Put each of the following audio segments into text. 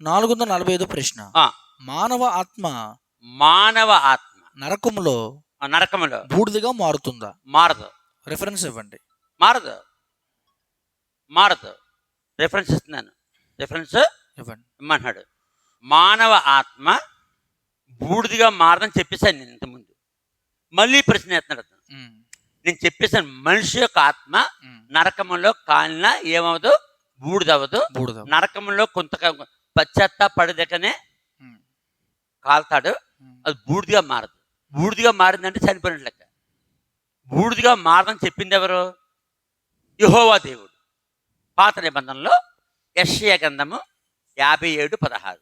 445 ప్రశ్న. ఆ, మానవ ఆత్మ మానవ ఆత్మ నరకములో నరకములో బూడిదగా మారుతుందా? మారదు. రిఫరెన్స్ ఇవ్వండి. మారదు. మారదు. రిఫరెన్స్ ఇస్తున్నాను. రిఫరెన్స్ ఇవ్వండి. ఇమ్మంటున్నాడు. మానవ ఆత్మ బూడిదిగా మారదని చెప్పేశాను నేను ఇంతకుముందు. మళ్ళీ ప్రశ్న వేస్తున్నాడు అతను. నేను చెప్పేశాను, మనిషి యొక్క ఆత్మ నరకములో కాలిన ఏమవదు, బూడిదవ్వదు. నరకములో కొంత పశ్చాత్తాపడదకనే కాల్తాడు, అది బూడిదిగా మారదు. బూడిదిగా మారిందంటే చనిపోయిన లెక్క. బూడిదిగా మారదని చెప్పింది ఎవరు? యెహోవా దేవుడు. పాత నిబంధనలో యెషయా గ్రంథము 57:16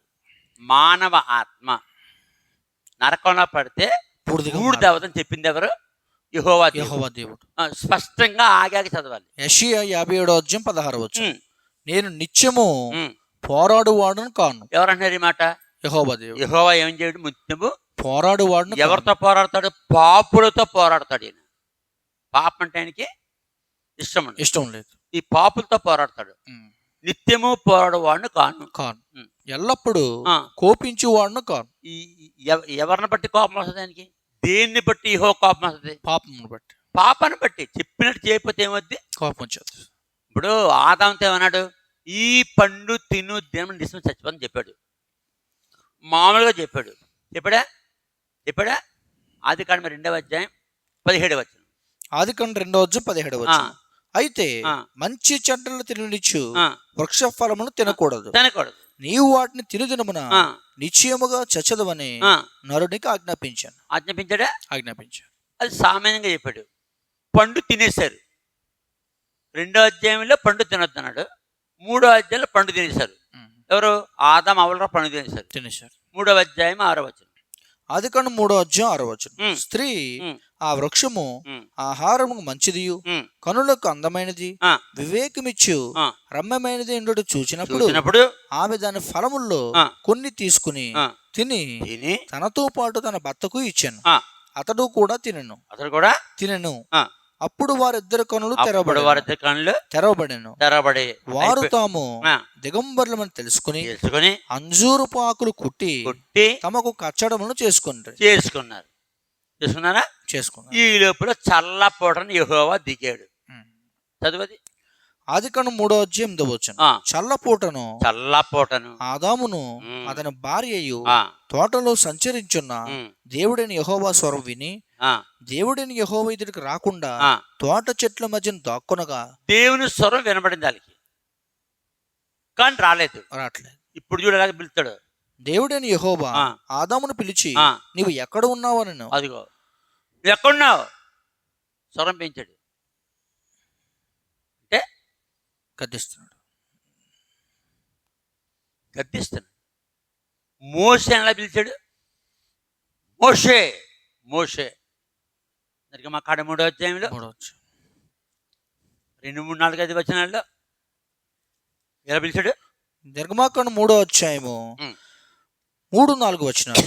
మానవ ఆత్మ నరకంలో పడితే బూడిదవ్వదని చెప్పింది ఎవరు? యెహోవా దేవుడు. స్పష్టంగా ఆగాక చదవాలి. యెషయా 57:16 నేను నిత్యము పోరాడువాడును కాను. ఎవరంటున్నారు ఈ మాట? యెహోవా దేవుడు. యెహోవా ఏం చేయడు? నిత్యము పోరాడువాడును. ఎవరితో పోరాడతాడు? పాపులతో పోరాడతాడు. ఈయన పాపం అంటే ఆయనకి ఇష్టం లేదు. ఈ పాపులతో పోరాడతాడు. నిత్యము పోరాడువాడును కాను. ఎల్లప్పుడు కోపించువాడును కాను. ఎవరిని బట్టి కోపం వస్తుంది ఆయనకి? దేన్ని బట్టి యెహోవా కోపం వస్తుంది? పాపాన్ని బట్టి. చెప్పినట్టు చేయకపోతే ఏమవుద్ది? కోపం వచ్చేది. ఇప్పుడు ఆదాముతో ఏమన్నాడు? ఈ పండు తిను దినం నిశ్చయం చచ్చిపోదని చెప్పాడు. మామూలుగా చెప్పాడా? ఆదికాండం 2:17 ఆదికాండం 2:17 అయితే మంచి చెడ్డలు తిననిచ్చు వృక్ష ఫలమును తినకూడదు. నీవు వాటిని తినుదినమున నిశ్చయముగా చచ్చదవని నరునికి ఆజ్ఞాపించాను. ఆజ్ఞాపించాడు. అది సామాన్యంగా చెప్పాడు. పండు తినేశారు. 2వ అధ్యాయంలో పండు తినొద్దు అన్నాడు. 3వ అధ్యాయంలో పండు తినేశారు. ఎవరు? ఆదాము అవ్వల పండు తినేశారు. 3వ అధ్యాయం 6వ వచనం. ఆదికాండం 3వ అధ్యాయం 6వ వచనం. స్త్రీ ఆ వృక్షము ఆహారము మంచిదియు కనులకు అందమైనది వివేకమిచ్చు రమ్యమైనది ఎండు చూచినప్పుడు ఆమె దాని ఫలముల్లో కొన్ని తీసుకుని తిని తనతో పాటు తన భర్తకు ఇచ్చాను. అతడు కూడా తినెను. అప్పుడు వారిద్దరి కనులు తెరవబడెను. వారు తాము దిగంబరులమని తెలుసుకుని అంజూరపు ఆకులు కుట్టి తమకు కచ్చడములను చేసుకున్నారు. ఈ లోపల చల్లపోటను యెహోవా దిగాడు. చదువుది. ఆదికాండం 3వ అధ్యాయం 8వ వచనం. చల్లపోటను ఆదామును అతని భార్యయు తోటలో సంచరించున్న దేవుడైన యెహోవా స్వరం విని దేవుడైన యెహోవా ఎదుటికి రాకుండా తోట చెట్ల మధ్యన దాక్కునగా దేవుని స్వరం వినబడింది వాళ్ళకి, కానీ రావట్లేదు. ఇప్పుడు చూడలాగా పిలుస్తాడు. దేవుడైన యెహోవా ఆదామును పిలిచి నీవు ఎక్కడ ఉన్నావు అని. అదిగో ఎక్కడున్నావు? స్వరం పెంచాడు అంటే గద్దిస్తున్నాడు. మోషే ఎలా పిలిచాడు? మోషే మా కాడ 3వ అధ్యాయంలో 2, 3, 4, 5 వచనాల్లో ఎలా పిలిచాడు? నిర్గమాకాండం 3వ అధ్యాయము 3, 4 వచనాలు.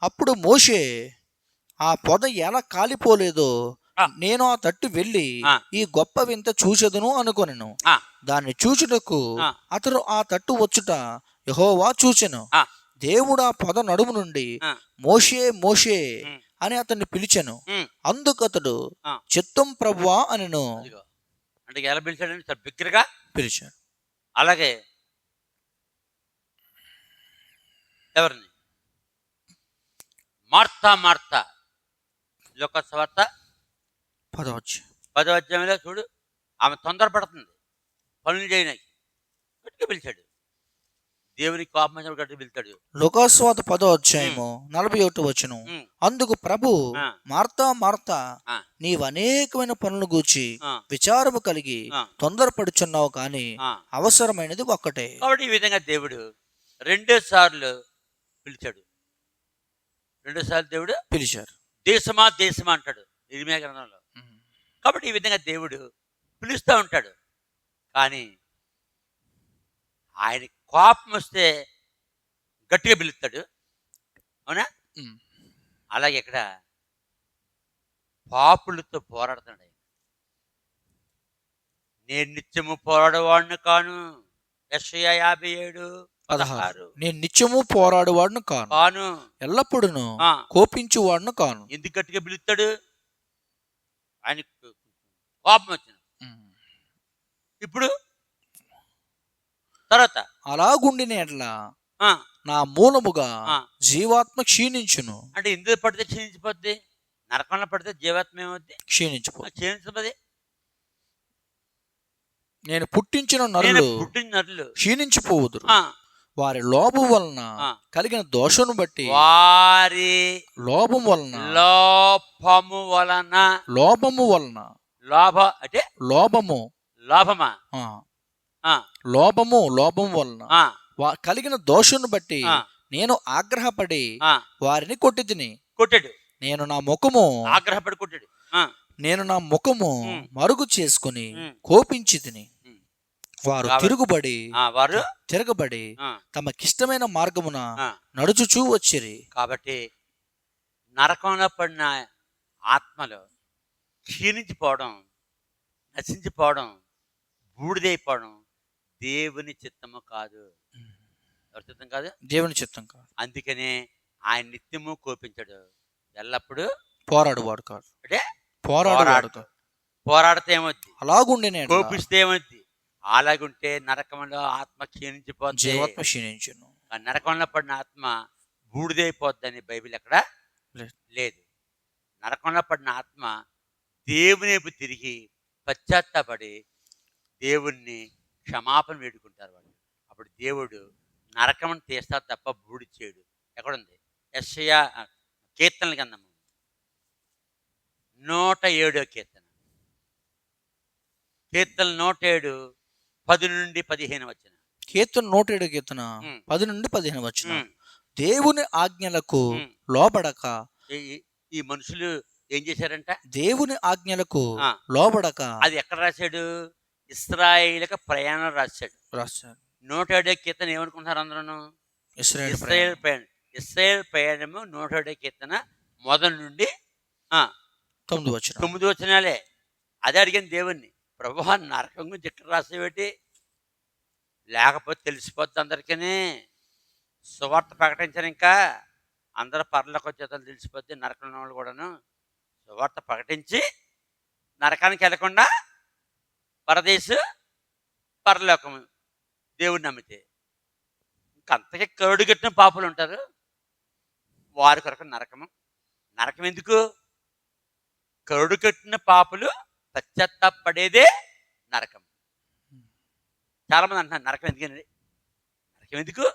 అప్పుడు మోషే ఆ పొద ఎలా కాలిపోలేదో నేను ఆ తట్టు వెళ్ళి ఈ గొప్ప వింత చూచెదను అనుకొనెను. దాన్ని చూచుటకు అతడు ఆ తట్టు వచ్చుట యెహోవా చూచెను. దేవుడు ఆ పొద నడుము నుండి మోషే మోషే అని అతన్ని పిలిచెను. అందుకతడు చిత్తం ప్రభువా అనెను. అంటే ఎలా పిలిచాడని బిగ్గరగా పిలిచాడు. అలాగే ఎవరిని? మార్తా లోక సువార్త 10వ అధ్యాయంలో చూడు, ఆమె తొందరపడుతుంది పనులు చేయడానికి. గట్టిగా పిలిచాడు. దేవునికి కోపం గట్టిగా పిలుస్తాడు. లోక సువార్త 10వ అధ్యాయము 41వ వచనం. అందుకు ప్రభు మార్తా నీవు అనేకమైన పనులు గూర్చి విచారము కలిగి తొందరపడుచున్నావు, కానీ అవసరమైనది ఒక్కటే. కాబట్టి ఈ విధంగా దేవుడు 2 సార్లు పిలిచాడు. 2 సార్లు దేవుడు పిలిచారు. దేశమా అంటాడు ఇర్మీయా గ్రంథంలో. కాబట్టి ఈ విధంగా దేవుడు పిలుస్తూ ఉంటాడు. కానీ ఆయన కోపం వస్తే గట్టిగా పిలుస్తాడు. అవునా? అలాగే ఇక్కడ పాపులతో పోరాడుతున్నాడు. నేను నిత్యము పోరాడేవాడిని కాను. యెషయా 57 16 నేను నిత్యము పోరాడువాడును కాను, కాను ఎల్లప్పుడూ కోపించువాడును కాను. ఎందుకు గట్టిగా పిలుస్తాడు? ఆయన కోపం వచ్చిన ఇప్పుడు తర్వాత అలాగుండిన ఎట్లా నా మూలముగా జీవాత్మ క్షీణించును. అంటే ఎందుకు పడితే క్షీణించిపోద్ది? నరకంలో పడితే జీవాత్మ ఏమవుద్ది? క్షీణించబోద్ది. నేను పుట్టించిన నరులు క్షీణించిపోవుదు, వారి లోపం వలన కలిగిన దోషను బట్టి, వారి లోపము వలన అంటే లోపము వలన కలిగిన దోషను బట్టి నేను ఆగ్రహపడి వారిని కొట్టాడు. నేను నా ముఖము ఆగ్రహపడి కొట్టాడు. నేను నా ముఖము మరుగు చేసుకుని కోపించి తిని, వారు తిరగబడి తమకిష్టమైన మార్గమున నడుచుచూ వచ్చిరి. కాబట్టి నరకంలో పడిన ఆత్మలు క్షీణించిపోవడం, నశించిపోవడం, బూడిదైపోవడం దేవుని చిత్తము కాదు. ఎవరి చిత్తం కాదు? దేవుని చిత్తం కాదు. అందుకనే ఆయన నిత్యము కోపించాడు, ఎల్లప్పుడూ పోరాడువాడు కాదు. అంటే పోరాడితే ఏమవుద్ది? అలాగుండే కోపిస్తే ఏమవుద్ది? అలాగుంటే నరకంలో ఆత్మ క్షీణించిపోద్ది. నరకంలో పడిన ఆత్మ బూడిదైపోద్దని బైబిల్ ఎక్కడ లేదు. నరకంలో పడిన ఆత్మ దేవుని వైపు తిరిగి పశ్చాత్తాపడి దేవుణ్ణి క్షమాపణ వేడుకుంటారు వాళ్ళు. అప్పుడు దేవుడు నరకం తీస్తారు తప్ప బూడి చేయడు. ఎక్కడుంది? యెషయా కీర్తనల గ్రంథము 107వ కీర్తన, కీర్తన 107 10 నుండి 15 వచ్చిన. కీర్తన 107 కీర్తన 10 నుండి 15 వచ్చిన. దేవుని ఆజ్ఞలకు లోబడక ఈ మనుషులు ఏం చేశారంట? దేవుని ఆజ్ఞలకు లోబడక. అది ఎక్కడ రాశాడు? ఇశ్రాయేలుకు ప్రయాణం రాశాడు. 107వ కీర్తన ఏమనుకుంటున్నారు అందరూ? ఇశ్రాయేల్ ప్రయాణము 107వ కీర్తన మొదటి నుండి 9 వచనాలే. అదే అడిగాను దేవుణ్ణి, ప్రభువా నరకం గురించి ఎక్కడ రాసేవేటి? లేకపోతే తెలిసిపోద్ది అందరికీ. సువార్త ప్రకటించారు, ఇంకా అందరూ పరలోకి వచ్చేతలు తెలిసిపోద్ది. నరకంలో వాళ్ళు కూడాను సువార్త ప్రకటించి నరకానికి వెళ్ళకుండా పరదేశు పరలోకము దేవుడిని నమ్మితే ఇంకంతకీ కరుడుగట్టిన పాపులు ఉంటారు. వారి కొరకు నరకం ఎందుకు? కరుడుగట్టిన పాపులు పశ్చాత్తాపడేదే నరకం. చాలా మంది అంటున్నారు నరకం ఎందుకండి? నరకం ఎందుకు?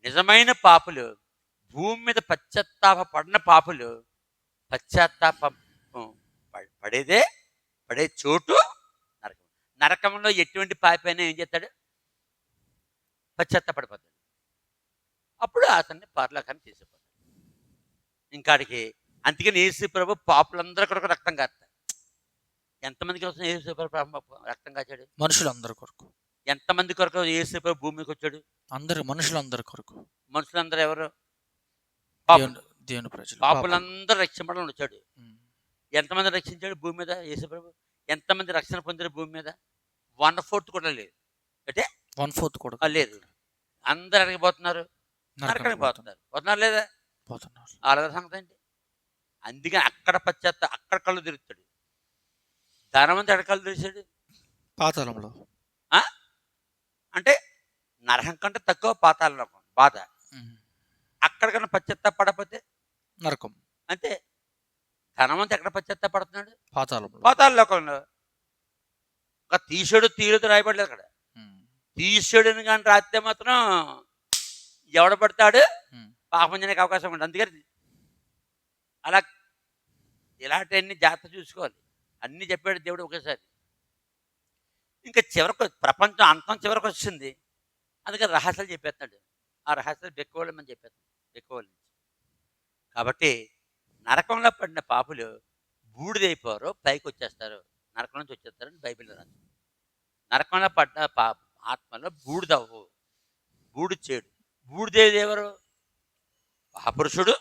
నిజమైన పాపులు, భూమి మీద పశ్చాత్తాపడిన పాపులు పడే చోటు నరకం. నరకంలో ఎటువంటి పాపైనా ఏం చేస్తాడు? పశ్చాత్తాపడిపోతాడు. అప్పుడు అతన్ని పరలోకాన్ని తీసుకుపోతాడు. ఇంకాడికి అందుకని యేసు ప్రభు పాపులందరి కొరకు రక్తం కాస్తాడు. ఎంతమంది కోసం యేసు ప్రభు రక్తం కాచాడు? మనుషులందరి కొరకు. ఎంతమంది కొరకు యేసు ప్రభు భూమికి వచ్చాడు? మనుషులందరి కొరకు. మనుషులందరూ ఎవరు? దేవుని ప్రజలు. పాపులందరూ రక్షించడం వచ్చాడు. ఎంతమంది రక్షించాడు భూమి మీద యేసు ప్రభు? ఎంతమంది రక్షణ పొందారు భూమి మీద? 1/4 కూడా లేదు. అంటే 1/4 కూడా లేదు. అందరు అడిగిపోతున్నారు, నరకానికి పోతున్నారు లేదా? పోతున్నారు. అలాగే సంగతి ఏంటి? అందుకని అక్కడ అక్కడ కళ్ళు తిరుగుతాడు. ధనవంతుడు ఎక్కడ కళ్ళు తెరిచాడు? పాతాళంలో. అంటే నరకం కంటే తక్కువ పాతాళం బాధ. అక్కడికన్నా పశ్చాత్తాపడకపోతే నరకం. అంతే. ధనవంతుడు ఎక్కడ పశ్చాత్తాపడుతున్నాడు? పాతాళ లోకంలో. ఒక తీరుతో రాయబడలేదు అక్కడ. తీసాడుని కానీ రాస్తే మాత్రం ఎవడ పడతాడు పాపం చేయడానికి అవకాశం ఉంటుంది. అందుకని అలా ఇలాంటివన్నీ జాగ్రత్త చూసుకోవాలి. అన్నీ చెప్పాడు దేవుడు ఒకేసారి. ఇంకా చివరికి ప్రపంచం అంతం చివరికి వచ్చింది. అందుకని రహస్యాలు చెప్పేస్తాడు. ఆ రహస్యాలు బెక్కువలేమని చెప్పేస్తాడు. బెక్కువల నుంచి. కాబట్టి నరకంలో పడిన పాపులు బూడిదైపోరు, పైకి వచ్చేస్తారు, నరకం నుంచి వచ్చేస్తారని బైబిల్ రాదు. నరకంలో పడ్డ ఆత్మలో బూడిదవ్వు, బూడి చేయడు. బూడిదేది ఎవరు? మహాపురుషుడు,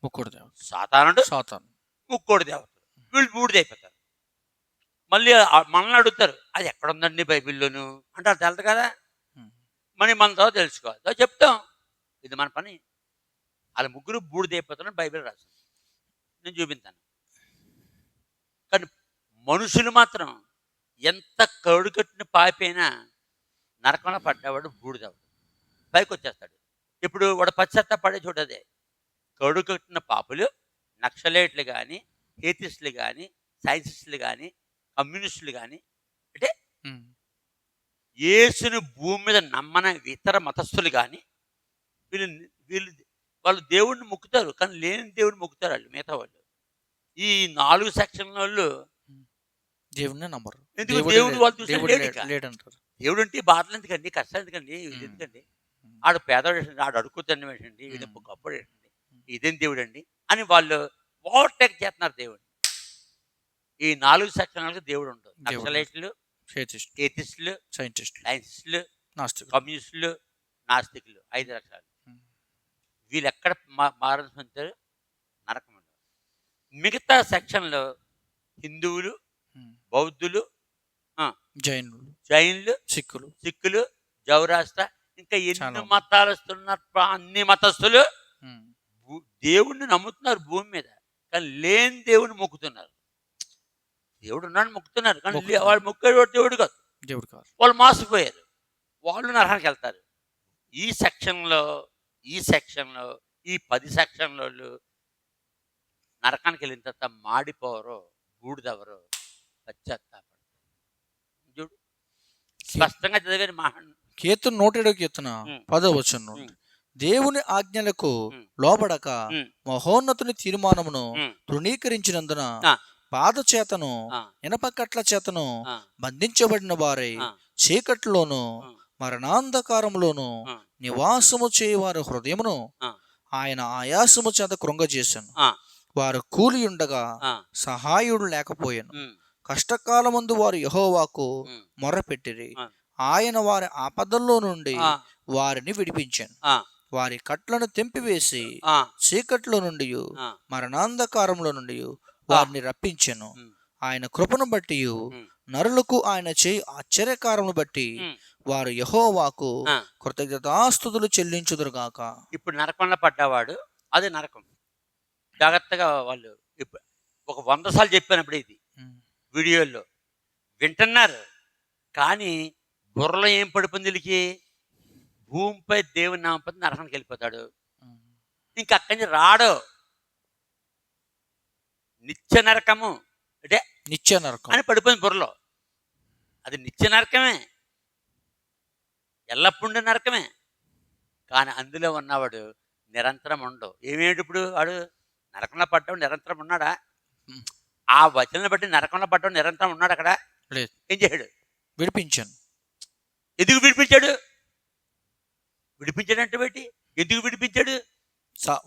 ముక్కోడు దేవత, సాతానుడు, ముక్కోడు దేవతలు. వీళ్ళు బూడిదైపోతారు. మళ్ళీ మనల్ని అడుగుతారు, అది ఎక్కడుందండి బైబిల్లోను అంటే అది తెలదు కదా. మనతో తెలుసుకోవాలి, చెప్తాం. ఇది మన పని. వాళ్ళ ముగ్గురు బూడిదైపోతారని బైబిల్ రాసింది, నేను చూపించాను. కానీ మనుషులు మాత్రం ఎంత కరుడుకట్టిన పాపైనా నరకంలో పడ్డవాడు బూడిదవాడు, పైకి వచ్చేస్తాడు. ఇప్పుడు వాడు పశ్చాత్తాపడే చూడదే. కరుడుకట్టిన పాపులు నక్సలైట్లు కానీ, ఏథిస్టులు కానీ, సైన్సిస్టులు కానీ, కమ్యూనిస్టులు కానీ, అంటే యేసుని భూమి మీద నమ్మని ఇతర మతస్థులు కానీ వాళ్ళు దేవుడిని మొక్కుతారు, కానీ లేని దేవుడిని మొక్కుతారు వాళ్ళు, మిగతా వాళ్ళు. ఈ 4 సెక్షన్ల వాళ్ళు దేవుడిని నమ్మరు. ఎందుకు? దేవుడు వాళ్ళు చూసారు లేడంటారు. దేవుడు అంటే బాధలు ఎందుకండి, కష్టాలు ఎందుకండి, ఇది ఎందుకండి, ఆడు పేదవాడు ఏంటండి, ఆడు అడుక్కుతాన్ని ఏంటండి, ఇది గొప్పడు ఏంటండి, ఇదేం దేవుడు అండి అని వాళ్ళు ఓవర్టేక్ చేస్తున్నారు దేవుడిని. ఈ 4 సెక్షన్లకు దేవుడు ఉంటుంది. నక్సలైట్లు, ఏథిస్టులు, సైన్సిస్టులు, కమ్యూనిస్టులు, నాస్తికులు, 5 రకాలు. వీళ్ళు ఎక్కడ మారని పొందుతారు? నరకం. మిగతా సెక్షన్లో హిందువులు, బౌద్ధులు, జైనులు, సిక్కులు, జౌరాష్ట్ర, ఇంకా ఎన్ని మతాలస్తున్నారు, అన్ని మతస్థులు దేవుణ్ణి నమ్ముతున్నారు భూమి మీద, కానీ లేని దేవుని మొక్కుతున్నారు. దేవుడు ఉన్నాడు మొక్కుతున్నారు, కానీ వాళ్ళు మొక్కేవాడు దేవుడు కాదు, వాళ్ళు మోసపోయారు, వాళ్ళు నరకానికి వెళ్తారు. ఈ సెక్షన్లో ఈ 10 సెక్షన్ల నరకానికి వెళ్ళిన తర్వాత మాడిపోవరో బూడిదెవరో పశ్చాత్తాపడతారు. చూడు, స్పష్టంగా చదివారు. కీర్తన 107 కీర్తన 10వ వచనం, దేవుని ఆజ్ఞలకు లోబడక మహోన్నతుని తీర్మానమును తృణీకరించినందున బాధ చేతను ఇనపకట్ల చేతను బంధించబడిన వారై చీకట్లోను మరణాంధకారంలోను నివాసము చేయవారి హృదయమును ఆయన ఆయాసము చేత కృంగజేశాను. వారు కూలియుండగా సహాయుడు లేకపోయాను. కష్టకాలమందు వారు యెహోవాకు మొర్రపెట్టిరి, ఆయన వారి ఆపదల్లో నుండి వారిని విడిపించాను. వారి కట్లను తెంపివేసి చీకట్లో నుండి మరణాంధకారంలో నుండి వారిని రప్పించెను. ఆయన కృపను బట్టి నరులకు ఆయన చేయి ఆశ్చర్యకారమును బట్టి వారు యెహోవాకు కృతజ్ఞతాస్తుతులు చెల్లించుదురుగాక. ఇప్పుడు నరకంలో పడ్డవాడు అదే నరకం. జాగ్రత్తగా వాళ్ళు ఒక 100 సార్లు చెప్పినప్పుడు ఇది వీడియోల్లో వింటున్నారు, కానీ బుర్రలో ఏం పడిపోయింది వీళ్ళకి? భూమిపై దేవుని నామపతి నరకానికి వెళ్ళిపోతాడు, ఇంక అక్కడి నుంచి రాడు. నిత్య నరకము అంటే నిత్య నరకం అని పడిపోయింది బుర్రలో. అది నిత్య నరకమే, ఎల్లప్పుడూ నరకమే, కానీ అందులో ఉన్నవాడు నిరంతరం ఉండవు. ఏమేంటి ఇప్పుడు వాడు నరకంలో పడ్డాడు నిరంతరం ఉన్నాడా? ఆ వచనం బట్టి నరకంలో పడ్డాడు నిరంతరం ఉన్నాడు అక్కడ? లేదు. ఏం చేశాడు? విడిపించాను. ఎందుకు విడిపించాడు? విడిపించాడు అంటే బట్టి ఎందుకు విడిపించాడు?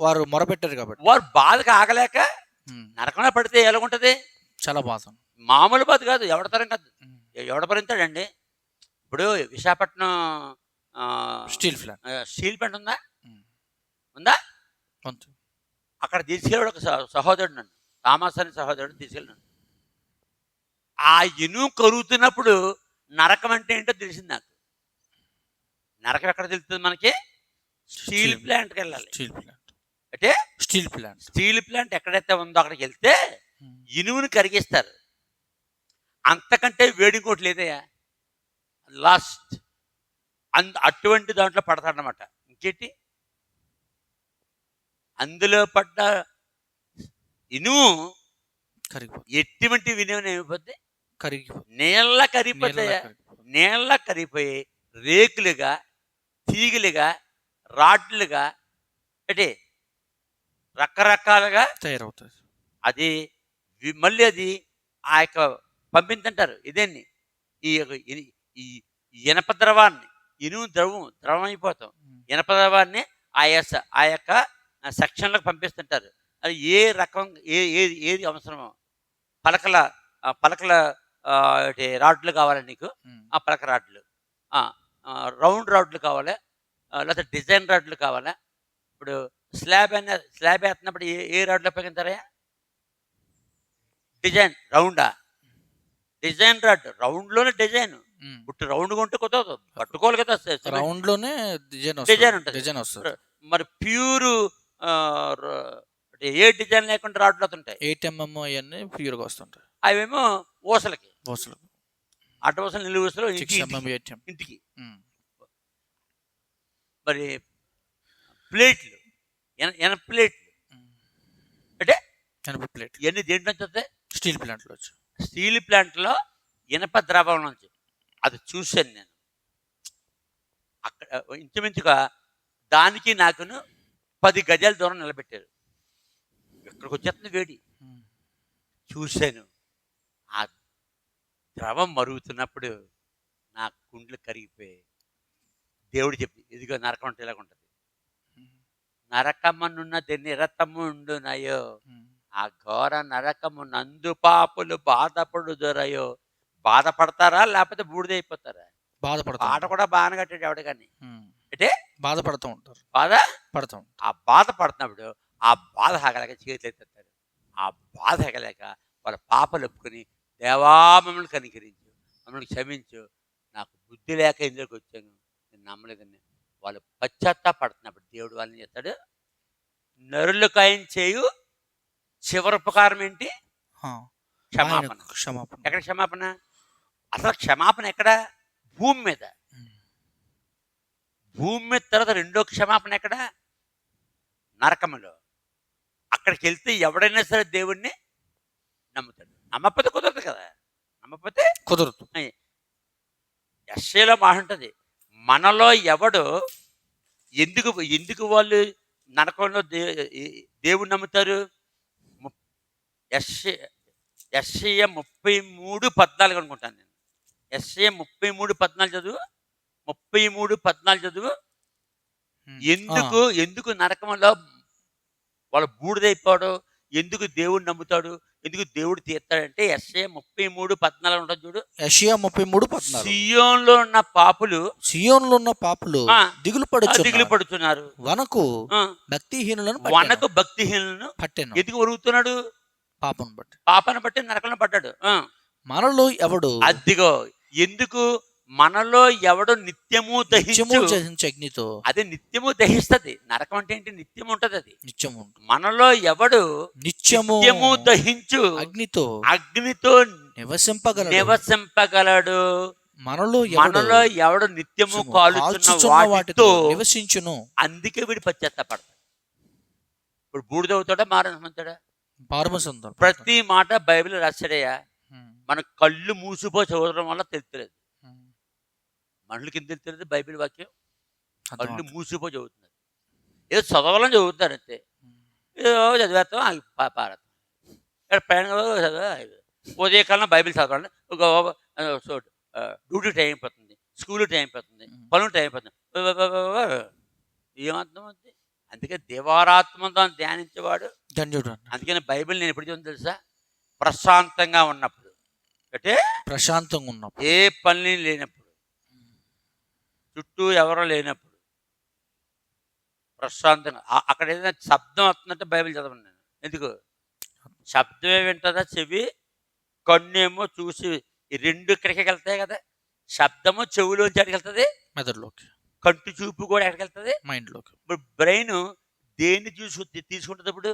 వారు మొరపెట్టారు కాబట్టి. వారు బాధకు ఆగలేక నరకంలో పడితే ఎలాగుంటది? చాలా బాధ, మామూలు బాధ కాదు, ఎవడతరం కాదు. ఎవడ భరించాడండి? ఇప్పుడు విశాఖపట్నం స్టీల్ ప్లాంట్ ఉందా? అక్కడ తీసుకెళ్ళాడు ఒక సహోదరుడు, నన్ను థామస్ అనే సహోదరుడు తీసుకెళ్ళాడు. ఆ ఇనుము కరుగుతున్నప్పుడు నరకం అంటే ఏంటో తెలిసింది నాకు. నరకం ఎక్కడ తెలుస్తుంది మనకి? స్టీల్ ప్లాంట్కి వెళ్ళాలి. అంటే స్టీల్ ప్లాంట్ ఎక్కడైతే ఉందో అక్కడికి వెళ్తే ఇనుముని కరిగిస్తారు. అంతకంటే వేడి ఇంకోటి లేదయ్యా. లాస్ట్ అటువంటి దాంట్లో పడతాడనమాట. ఇంకేంటి? అందులో పడ్డ ఇనుము ఎటువంటి వినియోగం ఏమైపోద్ది? నీళ్ళ కరిగిపోతాయా? నీళ్ళ కరిగిపోయి రేకులుగా, తీగలుగా, రాడ్లుగా, అంటే రకరకాలుగా తయారవుతుంది. అది మళ్ళీ అది ఆ యొక్క పంపిందంటారు ఇదేన్ని ఈ ఇనప ద్రవాన్ని, ఇనుము ద్రవం అయిపోతాం, ఇనప ద్రవాన్ని ఆ యొక్క సెక్షన్లకు పంపిస్తుంటారు. అది ఏ రకం ఏది అవసరమో, పలకల రాడ్లు కావాలి నీకు, ఆ పలక రాడ్లు, రౌండ్ రాడ్లు కావాలి, లేకపోతే డిజైన్ రాడ్లు కావాలా. ఇప్పుడు స్లాబ్ వేస్తున్నప్పుడు ఏ రాడ్లు ఉపయోగిస్తారా? డిజైన్ రౌండా? డిజైన్ రాడ్, రౌండ్లోనే డిజైన్, పుట్టి రౌండ్గా ఉంటే కుదరదు, కట్టుకోవాలి కదా. రౌండ్ లోనే డిజైన్ ఉంటుంది. డిజైన్ వస్తుంది. మరి ప్యూర్ ఏ డిజైన్ లేకుండా రాడ్లు ఉంటాయి, 8mm అవన్నీ ప్యూర్గా వస్తుంటాయి. అవేమో ఊసలకి అడ్డ ఊసలు, నిలువు ఊసలు ఇంటికి. మరి ప్లేట్లు, ఎనప ప్లేట్లు అంటే ప్లేట్ ఇవన్నీ దేంట్లో నుంచి వస్తాయి? స్టీల్ ప్లాంట్లో. స్టీల్ ప్లాంట్లో ఇనప ద్రవం నుంచి. అది చూశాను నేను అక్కడ. ఇంచుమించుగా దానికి నాకును 10 గజాల దూరం నిలబెట్టారు. ఇక్కడికి వచ్చేస్తుంది వేడి. చూశాను ఆ ద్రవం మరుగుతున్నప్పుడు నా గుండెలు కరిగిపోయాయి. దేవుడు చెప్పి, ఇదిగో నరకం అంటే ఇలాగ ఉంటుంది. నరకమనున్నది నిరతముండునయో, ఆ ఘోర నరకము నందు పాపులు బాధపడుదురయో. బాధపడతారా లేకపోతే బూడిదైపోతారా? బాధపడతారు. ఆట కూడా బాగానే కట్టాడు ఎవడు కానీ. అంటే బాధపడుతూ ఉంటారు. ఆ బాధపడుతున్నప్పుడు ఆ బాధ హగలేక చేతులు ఎత్తారు. ఆ బాధ హగలేక వాళ్ళ పాపలు ఒప్పుకొని, దేవా మమ్మల్ని కనికరించు, మమ్మల్ని క్షమించు, నాకు బుద్ధి లేక ఇందులోకి వచ్చాను, నేను నమ్మలేదని వాళ్ళు పశ్చాత్తాపడుతున్నప్పుడు దేవుడు వాళ్ళని చేస్తాడు, నరులు ఖాయం చేయు చివరుపకారం ఏంటి? క్షమాపణ. ఎక్కడ క్షమాపణ? అసలు క్షమాపణ ఎక్కడ? భూమి మీద. భూమి మీద తర్వాత రెండో క్షమాపణ ఎక్కడ? నరకములో. అక్కడికి వెళ్తే ఎవడైనా సరే దేవుణ్ణి నమ్ముతాడు. నమ్మకపోతే కుదరదు కదా. నమ్మకపోతే కుదరదు. యెషయాలో మాట ఉంటుంది, మనలో ఎవడు ఎందుకు వాళ్ళు నరకంలో దేవుణ్ణి నమ్ముతారు? యెషయా 33:14 అనుకుంటాను నేను. యెషయా 33:14 చదువు. 33:14 చదువు. ఎందుకు నరకంలో వాళ్ళు బూడిదైపోవడు, ఎందుకు దేవుడు నమ్ముతాడు, ఎందుకు దేవుడు తీస్తాడంటే యెషయా 33:14 ఉంటుంది చూడు. యెషయా 33:14. సియోన్లో ఉన్న పాపులు దిగులు పడుతున్నారు, వనకు భక్తిహీనులను పట్టెను. ఎందుకు వరుగుతున్నాడు? పాపను బట్టి నరకంలో పడ్డాడు. మనలో ఎవడు, అదిగో ఎందుకు మనలో ఎవడు నిత్యము దహించు అగ్నితో. అదే నిత్యము దహిస్తుంది. నరకం అంటే ఏంటి? నిత్యం ఉంటది. అది నిత్యము. మనలో ఎవడు నిత్యము దహించు అగ్నితో నివసింపగలడు. మనలో ఎవడు నిత్యము కాలుచున్న వాటితో నివసించును. అందుకే వీడు పశ్చాత్తాపడతాడు. ఇప్పుడు బూడిదవుతాడా మారమంతాడా? ప్రతి మాట బైబిల్ రాశాడయ్యా. మన కళ్ళు మూసిపో చదవడం వల్ల తెలుస్తలేదు. మనుషులకి ఎందుకు తెలుస్తుంది? బైబిల్ వాక్యం కళ్ళు మూసిపో చదువుతున్నారు. ఏదో చదవాలని చదువుతారు అంతే. ఏదో చదివేస్తాం పారేస్తాం. ఇక్కడ పైన ఉదయకాలం బైబిల్ చదవాలి. డ్యూటీ టైం అయిపోతుంది, స్కూల్ టైం అయిపోతుంది, పనులు టైం అయిపోతుంది. ఏమర్థం అవుతుంది? అందుకే దేవారాత్మతో ధ్యానించేవాడు ధన్యుడు. అందుకని బైబిల్ నేను ఎప్పుడు చదువుతాను తెలుసా? ప్రశాంతంగా ఉన్నప్పుడు. అంటే ప్రశాంతంగా ఉన్నప్పుడు, ఏ పని లేనప్పుడు, చుట్టూ ఎవరో లేనప్పుడు, ప్రశాంతంగా. అక్కడ ఏదైనా శబ్దం వస్తుందంటే బైబిల్ చదవండి నేను. ఎందుకు? శబ్దమే వింటుందా చెవి, కన్నేమో చూసి. ఈ రెండు ఇక్కడికి వెళ్తాయి కదా. శబ్దము చెవులోంచి ఎక్కడికి వెళ్తుంది? మెదడులోకి. కంటి చూపు కూడా ఎక్కడికి వెళ్తుంది? మైండ్లోకి. ఇప్పుడు బ్రెయిన్ దేన్ని తీసుకుంటుంది? ఇప్పుడు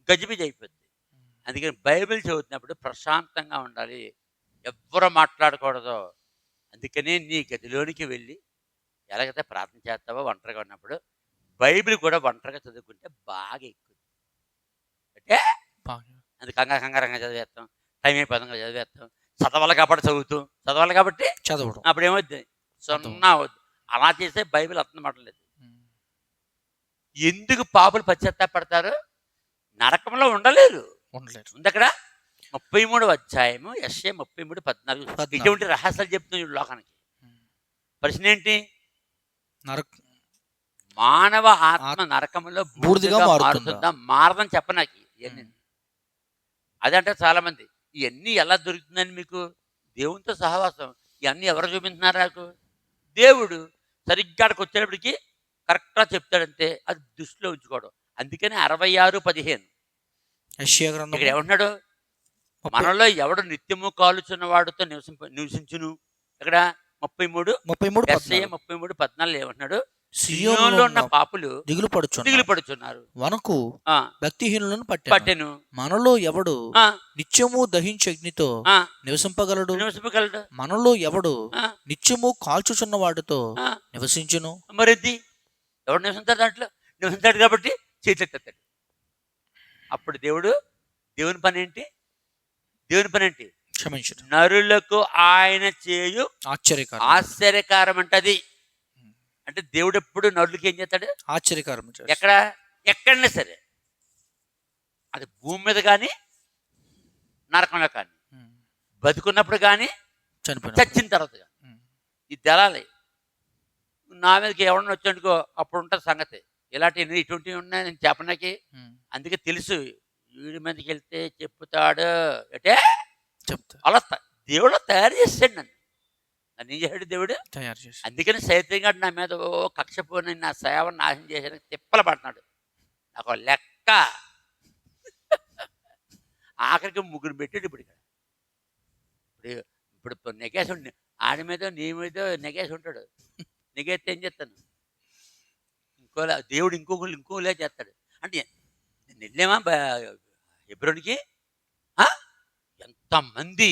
గజిబిజి అయిపోద్ది. అందుకని బైబిల్ చదువుతున్నప్పుడు ప్రశాంతంగా ఉండాలి, ఎవ్వరూ మాట్లాడకూడదు. అందుకని నీ గదిలోనికి వెళ్ళి ఎలాగైతే ప్రార్థన చేస్తావో ఒంటరిగా ఉన్నప్పుడు, బైబిల్ కూడా ఒంటరిగా చదువుకుంటే బాగా ఎక్కువ. అంటే అది కంగారంగా చదివేస్తాం, టైం అయిపోతుంది చదివేస్తాం. చదవాలి కాబట్టి చదవాలి కాబట్టి చదవడం. అప్పుడు ఏమవుద్ది? సున్నా అవుద్ది. అలా చేస్తే బైబిల్ అర్థం పడలేదు. ఎందుకు పాపులు పశ్చాత్తాపడతారు? నరకంలో ఉండలేరు. ఉంది అక్కడ 33వ అధ్యాయము యెషయా 33:14. ఇటువంటి రహస్యాలు చెప్తుంది లోకానికి. ప్రశ్న ఏంటి? మానవ ఆత్మ నరకంలో బూడిదగా మారుతుందా? మారదని చెప్పనాకి. ఇవన్నీ అదంటే చాలా మంది ఇవన్నీ ఎలా దొరుకుతుందని మీకు? దేవునితో సహవాసం. ఇవన్నీ ఎవరు చూపించున్నారు నాకు? దేవుడు సరిగ్గా అక్కడికి వచ్చేటప్పటికి కరెక్ట్గా చెప్తాడంతే. అది దృష్టిలో ఉంచుకోవడం. అందుకని 66:15 ఇక్కడ ఏమంటున్నాడు? మనలో ఎవడు నిత్యము కాలుచున్న వాడితో నివసించును, ఇక్కడ 33 33:14 ఏమంటున్నాడు? సియోనులో ఉన్న పాపులు దిగులు పడుచున్నారు, వనకు భక్తిహీనులను పట్టెను. మనలో ఎవడు నిత్యము దహించే అగ్నితో నివసింపగలడు? మనలో ఎవడు నిత్యము కాల్చుచున్న వాడితో నివసించును? మరి ఎవడు నివసించాడు? దాంట్లో నివసించాడు కాబట్టి చేతులెత్తాడు. అప్పుడు దేవుని పని ఏంటి? క్షమించు. నరులకు ఆయన చేయు ఆశ్చర్యకారం అంటది. అంటే దేవుడు ఎప్పుడు నరులకి ఏం చేస్తాడు? ఆశ్చర్యకారం. ఎక్కడైనా సరే, అది భూమి మీద కానీ నరకంలో కానీ, బతుకున్నప్పుడు కానీ చచ్చిన తర్వాత కానీ, ఇది తెలాలి. నా మీదకి ఎవరన్నా వచ్చాడుకో అప్పుడు ఉంటుంది సంగతి. ఇటువంటివి ఉన్నాయి నేను చెప్పడానికి. అందుకే తెలుసు వీడి మీదకి వెళ్తే చెప్తాడు అలా దేవుడు తయారు చేస్తాడు. నన్ను ఏం చేశాడు దేవుడు? తయారు చేసి. అందుకని సైతంగా నా మీద కక్షపోని నా సేవను నాశనం చేసానికి తిప్పలు పడుతున్నాడు. నాకు లెక్క. ఆఖరికి 3 పెట్టాడు. ఇప్పుడు నెగేసి ఉండి ఆడి మీద నీ మీద నెగేసి ఉంటాడు. నెగేస్తే ఏం చేస్తాను? దేవుడు ఇంకోలే చేస్తాడు. అంటే నేను వెళ్ళామా హెబ్రోనుకి, ఎంతమంది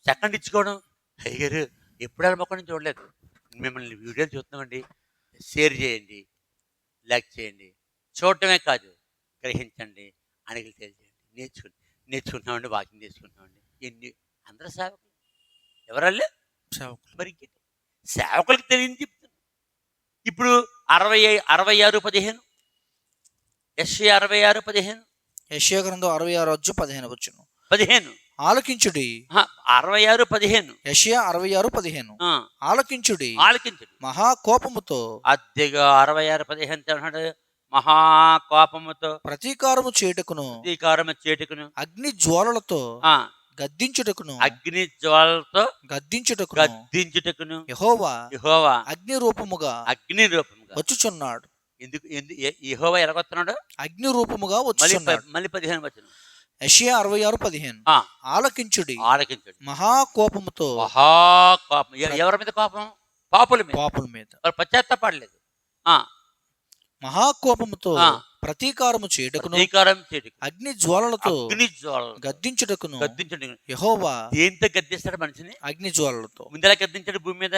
సెకండ్ ఇచ్చుకోవడం. అయ్యారు ఎప్పుడైనా మొక్కని చూడలేదు. మిమ్మల్ని వీడియోలు చూస్తున్నామండి, షేర్ చేయండి, లైక్ చేయండి. చూడటమే కాదు, గ్రహించండి, అణిగిలు తెలియజేయండి. నేర్చుకుంటున్నామండి, వాకింగ్ నేర్చుకుంటున్నామండి. అందరూ సేవకులు. ఎవరల్లు సేవకులు. మరి సేవకులకు తెలియని చెప్తున్నారు. ఇప్పుడు 66:15 యెషయా 66:15 యెషయా గ్రంథం 66:15 ఆలకించుడి. 66:15 యెషయా 66:15 ఆలకించుడి. మహాకోపముతో అద్దెగా 66:15 అన్నాడు. మహాకోపముతో ప్రతీకారము చేటుకును అగ్ని జ్వాలలతో గద్దించుటకును యెహోవా అగ్ని రూపముగా వచ్చుచున్నాడు. ఎందుకు యెహోవా ఎలాగొస్తున్నాడు? అగ్ని రూపముగా వచ్చుచున్నాడు. మళ్ళీ 15 వచనం యెషయా 66:15 ఆలకించుడి. మహాకోపముతో. ఎవరి మీద కోపం? పాపుల మీద. పశ్చాత్తాపడలేదు. మహాకోపముతో ప్రతీకారము చేయుటకును అగ్ని జ్వాలలతో గద్దించుటకును యెహోవా దేంతో గద్దిస్తాడు మనిషిని? అగ్ని జ్వాలలతో. ముందు ఎలా గద్దించాడు? భూమి మీద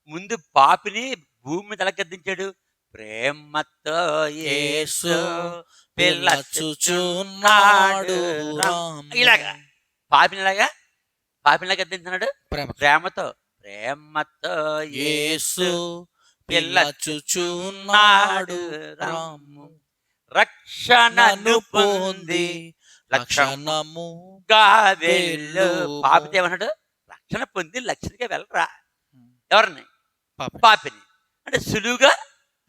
ముందు పాపిని భూమి మీద ఎలా గద్దించాడు? ప్రేమతో యేసు పిల్లచుచున్నాడు. ఇలాగా పాపినిలాగా గద్దించున్నాడు. ప్రేమతో యేసు పిల్లచుచున్నాడు. రక్షణను పొంది లక్షణముగా వెళ్ళు. పాపితే ఏమన్నాడు? రక్షణ పొంది లక్షణగా వెళ్ళరా. ఎవరిని? పాపిని. అంటే సులువుగా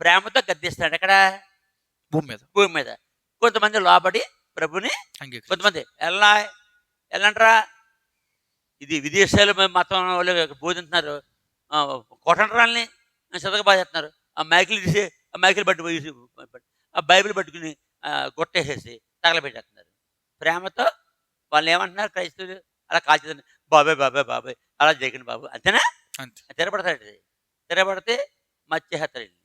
ప్రేమతో గద్దిస్తాడు. ఎక్కడ? భూమి మీద. కొంతమంది లోబడి ప్రభుని, కొంతమంది ఎల్లంటరా. ఇది విదేశాలు మతం వాళ్ళు బోధింటున్నారు. కొట్టంటరాల్ని చదవబాధేస్తున్నారు. ఆ మైకిల్ తీసి ఆ మైకిల్ ఆ బైబిల్ పట్టుకుని కొట్టేసేసి తగలబెట్టేస్తున్నారు. ప్రేమతో వాళ్ళు ఏమంటున్నారు? క్రైస్తవులు అలా కాల్చేదండి. బాబాయ్ అలా జగన్ బాబు అంతేనా? తిరగబడితే మత్స్యహత్రలు.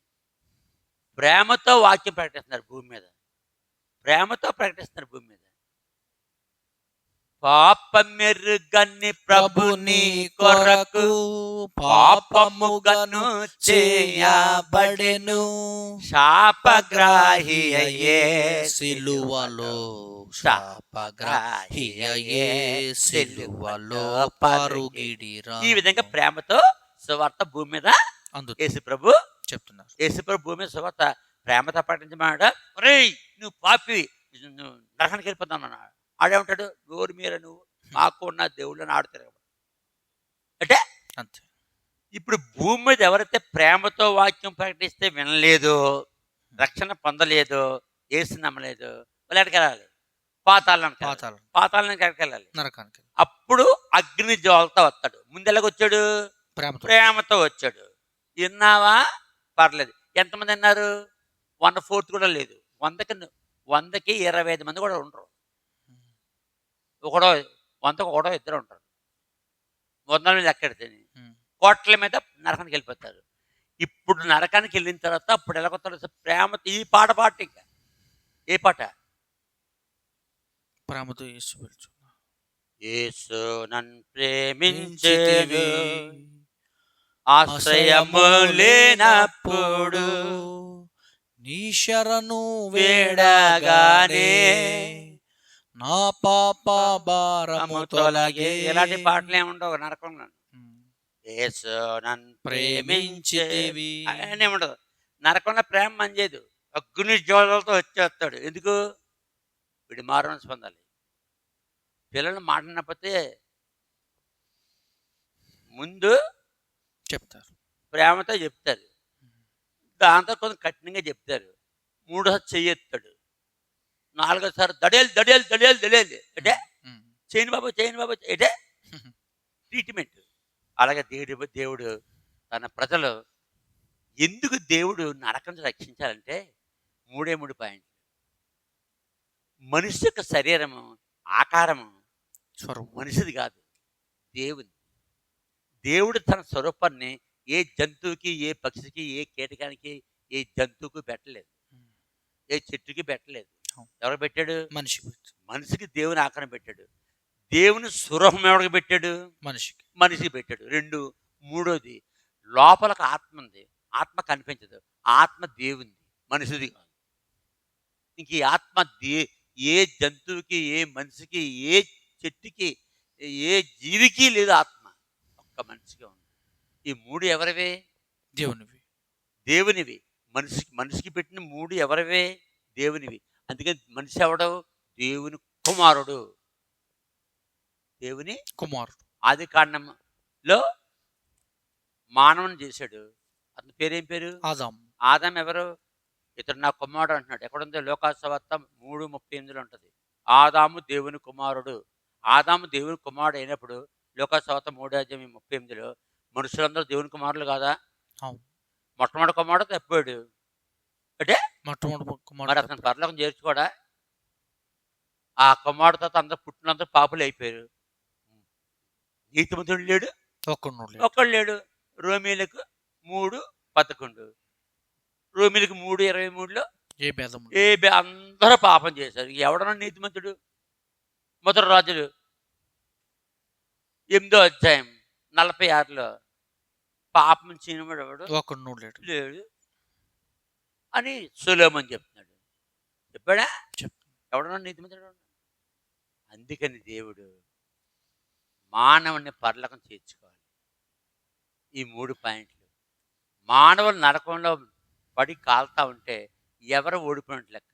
ప్రేమతో వాక్యం ప్రకటిస్తున్నారు భూమి మీద. పాపమెరుగని ప్రభుని కొరకు పాపముగను చేయబడెను. శాపగ్రాహి అయ్యే సిలువలో పరుగిడిరా. ఈ విధంగా ప్రేమతో సువార్త భూమి మీద యేసు ప్రభు చెప్తున్నారు. యేసు ప్రభు భూమి మీద సువార్త ప్రేమతో ప్రకటించమన్నాడు. ఒరేయ్ నువ్వు పాపి, నువ్వు నరకానికి వెళ్ళిపోతాను అన్నాడు. ఆడేమంటాడు? నోరు మీద నువ్వు మాకు ఉన్న దేవుళ్ళని ఆడు తిరగబడు అంటే అంతే. ఇప్పుడు భూమి మీద ఎవరైతే ప్రేమతో వాక్యం ప్రకటిస్తే వినలేదు, రక్షణ పొందలేదు, యేసు నమ్మలేదు, వాళ్ళు ఎక్కడికి వెళ్ళాలి? పాతాళానికి ఎక్కడికి వెళ్ళాలి? నరకానికి. అప్పుడు అగ్ని జ్వాలతో వస్తాడు. ముందు ఎలాగొచ్చాడు? ప్రేమతో వచ్చాడు. విన్నావా? పర్లేదు. ఎంతమంది అన్నారు? 1/4 కూడా లేదు. 100కి 25 మంది కూడా ఉండరు. 100కి 1 2 ఉంటారు. మొదల మీద ఎక్కడితేని కోట్ల మీద నరకానికి వెళ్ళిపోతారు. ఇప్పుడు నరకానికి వెళ్ళిన తర్వాత అప్పుడు ఎలా కొత్త ప్రేమతో ఈ పాట పాట ఇంకా ఏ పాట? ప్రేమతో యేసు పిలుచు. యేసు నన్ను ప్రేమించేవి ఆశ్రయము లేనప్పుడు నీ శరణు వేడగానే నా పాప భారము తొలగే. ఇలాంటి పాటలు ఏముండవు నరకంలో. యేసు నన్ను ప్రేమించేవి అని ఏముండదు. నరకంలో ప్రేమ మంచేదు. అగ్ని జ్వాలలతో వచ్చేస్తాడు. ఎందుకు? వీడి మారుమనసు పొందాలి. పిల్లలు మాట్లాడినకపోతే ముందు చెప్తారు, ప్రేమతో చెప్తారు, దాంతో కొంచెం కఠినంగా చెప్తారు. మూడోసారి చెయ్యెత్తాడు, నాలుగోసారి దడేలు దడేలు దడేలు దడేలు అంటే చేయను బాబు అంటే ట్రీట్మెంట్. అలాగే దేవుడు తన ప్రజలు ఎందుకు దేవుడు నరకం రక్షించాలంటే మూడు పాయింట్లు. మనిషి యొక్క శరీరము ఆకారము మనిషిది కాదు, దేవుని. దేవుడు తన స్వరూపాన్ని ఏ జంతువుకి, ఏ పక్షికి, ఏ కీటకానికి, ఏ జంతువుకి పెట్టలేదు, ఏ చెట్టుకి పెట్టలేదు. ఎవరికి పెట్టాడు? మనిషికి దేవుని ఆకారం పెట్టాడు. దేవుని స్వరూపం ఎవరికి పెట్టాడు? మనిషికి పెట్టాడు. రెండు. మూడోది, లోపలకు ఆత్మ ఉంది. ఆత్మ కనిపించదు. ఆత్మ దేవుంది, మనిషిది కాదు. ఇంక ఈ ఆత్మ ఏ జంతువుకి, ఏ మనిషికి, ఏ చెట్టుకి, ఏ జీవికి లేదు. ఆత్మ ఒక్క మనిషిగా ఉంది. ఈ మూడు ఎవరివే? దేవునివి. మనిషికి పెట్టిన మూడు ఎవరివే? దేవునివి. అందుకని మనిషి ఎవడు? దేవుని కుమారుడు. దేవుని కుమారుడు. ఆది కాండంలో మానవుని చేశాడు. అతని పేరేం పేరు? ఆదాం. ఎవరు? ఇతడు నా కుమారుడు అంటున్నాడు. ఎక్కడుందో? లోకాసువార్త 3:38 ఉంటుంది. ఆదాము దేవుని కుమారుడు. ఆదాము దేవుని కుమారుడు అయినప్పుడు లోకాసువార్త 3:38 మనుషులందరూ దేవుని కుమారులు కాదా? మొట్టమొదటి కుమారుడు తప్పాడు అంటే మరి అతను పరలోకం చేర్చుకోడా? ఆ కుమారుడు తర్వాత అందరూ పుట్టినందరూ పాపులు అయిపోయారు. నీతిమంతుడు లేడు, ఒక్కడు లేడు. రోమీలకు 3:11, రోమీలకు 3:23లో అందరూ పాపం చేశారు. ఎవడన్నా నీతిమంతుడు? మొదటి రాజులు 8వ అధ్యాయం 46లో పాపం చేయనివాడు ఎవడు లేడు అని సొలొమోను చెప్తున్నాడు. చెప్పాడా? ఎవడన్నా నీతిమంతుడు? అందుకని దేవుడు మానవుని పరలోకం చేర్చుకోవాలి. ఈ 3 పాయింట్లు. మానవులు నరకంలో పడి కాలుతా ఉంటే ఎవరు ఓడిపోయినట్టు లెక్క.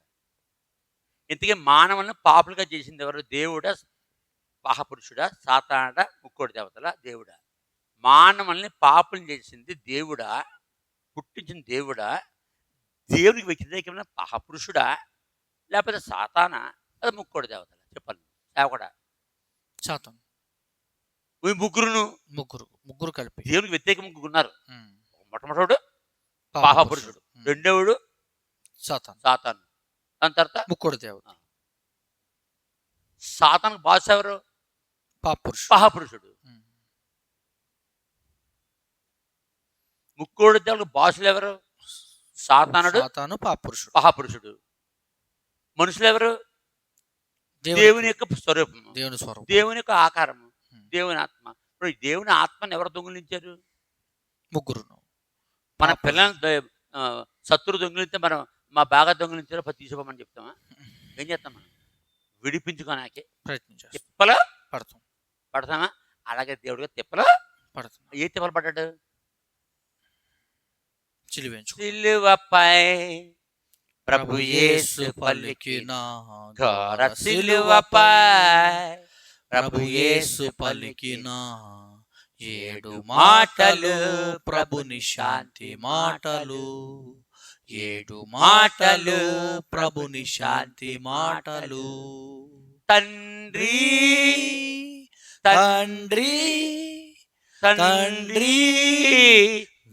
ఇంతకీ మానవులను పాపులుగా చేసింది ఎవరు? దేవుడా, మహాపురుషుడా, సాతానుడా, ముక్కోడి దేవతల? దేవుడా. మానవుల్ని పాపులు చేసింది దేవుడా, పుట్టించిన దేవుడా, దేవునికి వ్యతిరేకమైన మహాపురుషుడా, లేకపోతే సాతానా, అది ముక్కోడి దేవతల? చెప్పాలి. సేవకుడా, సాతాను. ముగ్గురు కలిపి దేవునికి వ్యతిరేక ముగ్గురు. మొట్టమొదడు మహాపురుషుడు, రెండవడు సాతాను, దాని తర్వాత ముక్కోడి దేవత. సాతాను బాస్ ఎవరు? మహాపురుషుడు. ముక్కోడి దేవులకు బాసులు ఎవరు? సాతానుడు, మహాపురుషుడు. మనుషులు ఎవరు? దేవుని యొక్క స్వరూపం, దేవుని యొక్క ఆకారము, దేవుని ఆత్మ. ఇప్పుడు దేవుని ఆత్మను ఎవరు దొంగిలించారు? ముగ్గురు. మన పిల్లల్ని శత్రువు దొంగిలిస్తే మనం మా బాగా దొంగిలించారో తీసుకోమని చెప్తామా? ఏం చేస్తాం? మనం విడిపించుకోనాకే తిప్పలో పడతామా? అలాగే దేవుడిగా తిప్పలో పడతాం. ఏ తిప్పలు పడ్డాడు? సిలువపై ప్రభు యేసు పలికిన ఘోర సిలువపై ప్రభు యేసు పలికిన 7 మాటలు, ప్రభుని శాంతి మాటలు. 7 మాటలు, ప్రభుని శాంతి మాటలు. తండ్రి తండ్రి తండ్రి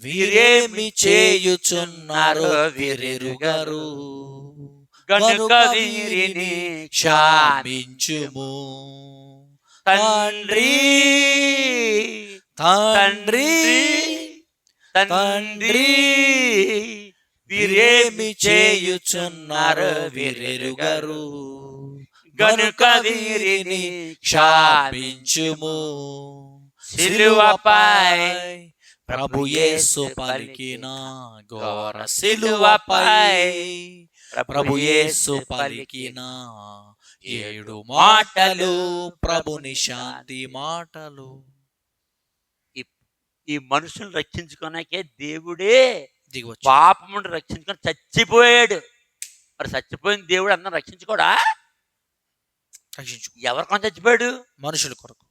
వీరేమి చేయుచున్నారు వీరెరుగరు, గనుక వీరిని క్షమించుము. తండ్రి తండ్రి తండ్రి వీరేమి చేయుచున్నారు వీరెరుగరు గనుక వీరిని క్షమించుము. సిలువపై ప్రభు యేసు పలికిన ఘోర సిలువపై ప్రభు యేసు పలికిన 7 మాటలు ప్రభుని శాంతి మాటలు. ఈ మనుషులను రక్షించుకోనాకే దేవుడే పాపమును రక్షించుకొని చచ్చిపోయాడు. మరి చచ్చిపోయిన దేవుడు అందరం రక్షించుకోడా? ఎవరికొని చచ్చిపోయాడు? మనుషుల కొరకు,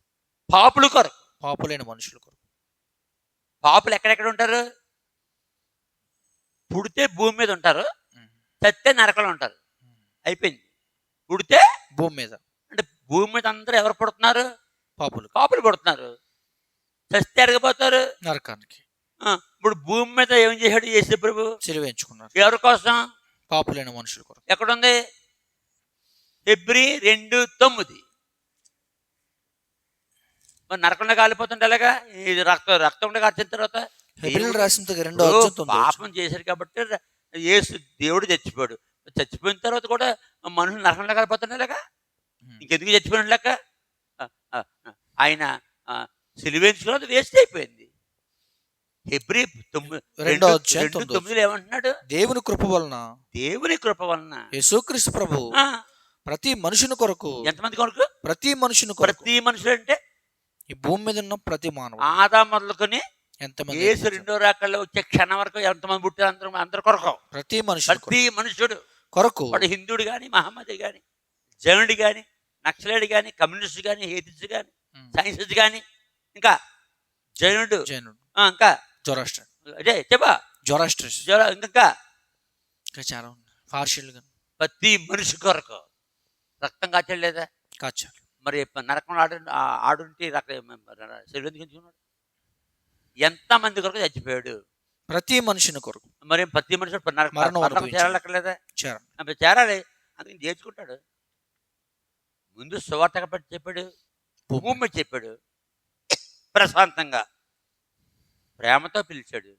పాపుల కొరకు. పాపులైన మనుషుల కొరకు. పాపులు ఎక్కడెక్కడ ఉంటారు? పుడితే భూమి మీద ఉంటారు, చస్తే నరకంలో ఉంటారు. అయిపోయింది. పుడితే భూమి మీద, అంటే భూమి మీద అందరూ ఎవరు పుడుతున్నారు? పాపులు. పాపులు పుడుతున్నారు. చస్తే ఎరగపోతారు నరకానికి. ఇప్పుడు భూమి మీద ఏం చేశాడు యేసు ప్రభు? సిలువేయించుకున్నారు. ఎవరి కోసం? పాపులైన మనుషుల కొరకు. ఎక్కడుంది? ఫిబ్రి 2:9. మరి నరకంలో కాలిపోతుంటే ఎలాగా? ఇది రక్తం కాల్చిన తర్వాత పాపం చేశారు కాబట్టి యేసు దేవుడు చచ్చిపోయాడు. చచ్చిపోయిన తర్వాత కూడా మనుషులు నరకంలో కాలిపోతుండే లేక ఇంకెందుకు చచ్చిపోయిన లెక్క? ఆయన సిలువేయించుకున్నది వేస్ట్ అయిపోయింది. ఫిబ్రి 2:9 ఏమంటున్నాడు? దేవుని కృప వలన, దేవుని కృప వలన యేసుక్రీస్తు ప్రభు ప్రతి మనుషుని కొరకు. ఎంతమంది కొరకు? ప్రతి మనుషుని కొరకు. ప్రతి మనుషులు అంటే ఈ భూమి మీద ఉన్న ప్రతి మానవుడు, ఆదాము మొదలుకొని ఎంతమంది యేసు 2వ రాకల్లో వచ్చే క్షణం వరకు ఎంతమంది పుట్టారు? అందరి కొరకు. ప్రతి మనుషుడు కొరకు. వాడు హిందువుడు గాని, మహమ్మది గాని, జైనుడు గాని, నక్సలైడ్ గాని, కమ్యూనిస్ట్ గాని, హేతిస్ట్ గాని, సైన్సిస్ట్ గాని, ఇంకా జైనుడు, ఇంకా జొరాస్టర్, అదే చెప్పా జొరాస్టర్, ఇంకా చాలా పార్షియల్ గా ప్రతి మనిషి కొరకు రక్తం కాచాడు లేదా? కాచాడు. మరి నరకంలో ఆడుంటే శరీరం ఎంతమంది కొరకు చచ్చిపోయాడు? ప్రతి మనిషిని కొరకు. మరి ప్రతి మనిషి చేరాలక్కర్లేదా? చేరాలి. అందుకని చేర్చుకుంటాడు. ముందు సువార్త చెప్పాడు, భూమి చెప్పాడు, ప్రశాంతంగా ప్రేమతో పిలిచాడు.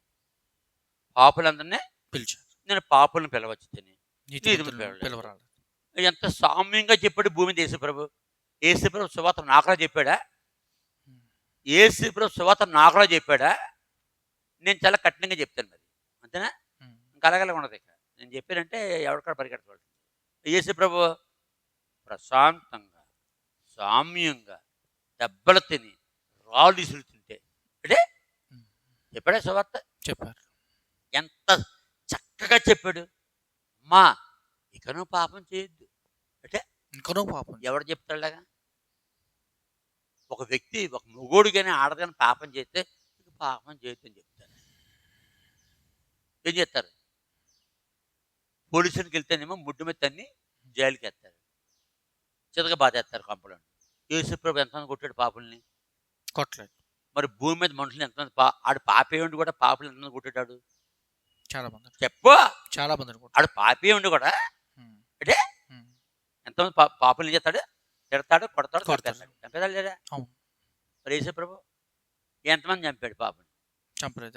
పాపులందరినీ పిలిచాడు. నేను పాపులను పిలవచ్చు తిని ఎంత సామ్యంగా చెప్పాడు భూమి. యేసుప్రభు సువార్త నాకులా చెప్పాడా? యేసుప్రభు సువార్త నాకులా చెప్పాడా? నేను చాలా కఠినంగా చెప్తాను. మరి అంతేనా? ఇంకా అలాగే ఉండదు. ఇక నేను చెప్పానంటే ఎవరికాడ పరిగెట్టకూడదు. యేసుప్రభు ప్రశాంతంగా, సామ్యంగా, దెబ్బలు తిని, రాళ్ళు ఇసురుతుంటే అంటే చెప్పాడా సువార్త? చెప్పారు. ఎంత చక్కగా చెప్పాడు. అమ్మా ఇకను పాపం చేయొద్దు అంటే ఇంకనూ పాపం ఎవడు చెప్తాడులాగా? ఒక వ్యక్తి, ఒక మొగోడు కానీ ఆడదని పాపం చేస్తే పాపం చేయొద్దు అని చెప్తారు. ఏం చేస్తారు? పోలీసునికి వెళ్తేనేమో ముడ్డు మీద తన్ని జైలుకి వేస్తారు, చితక బాధేస్తారు కంపలో. యేసుప్రభు ఎంతమంది కొట్టాడు పాపుల్ని? కొట్టలేదు. మరి భూమి మీద మనుషులు ఎంతమంది ఆడు పాపే ఉండి కూడా పాపులు ఎంతమంది కొట్టాడు? చాలా మంది. చెప్పు. చాలా మంది. ఆడు పాపే ఉండి కూడా అంటే ఎంతమంది పాపులు ఏం చేస్తాడు? తిడతాడు, కొడతాడు, చంపేదాడు లేదా? మరి యేసుప్రభు ఎంతమంది చంపాడు పాపని? చంపలేదు.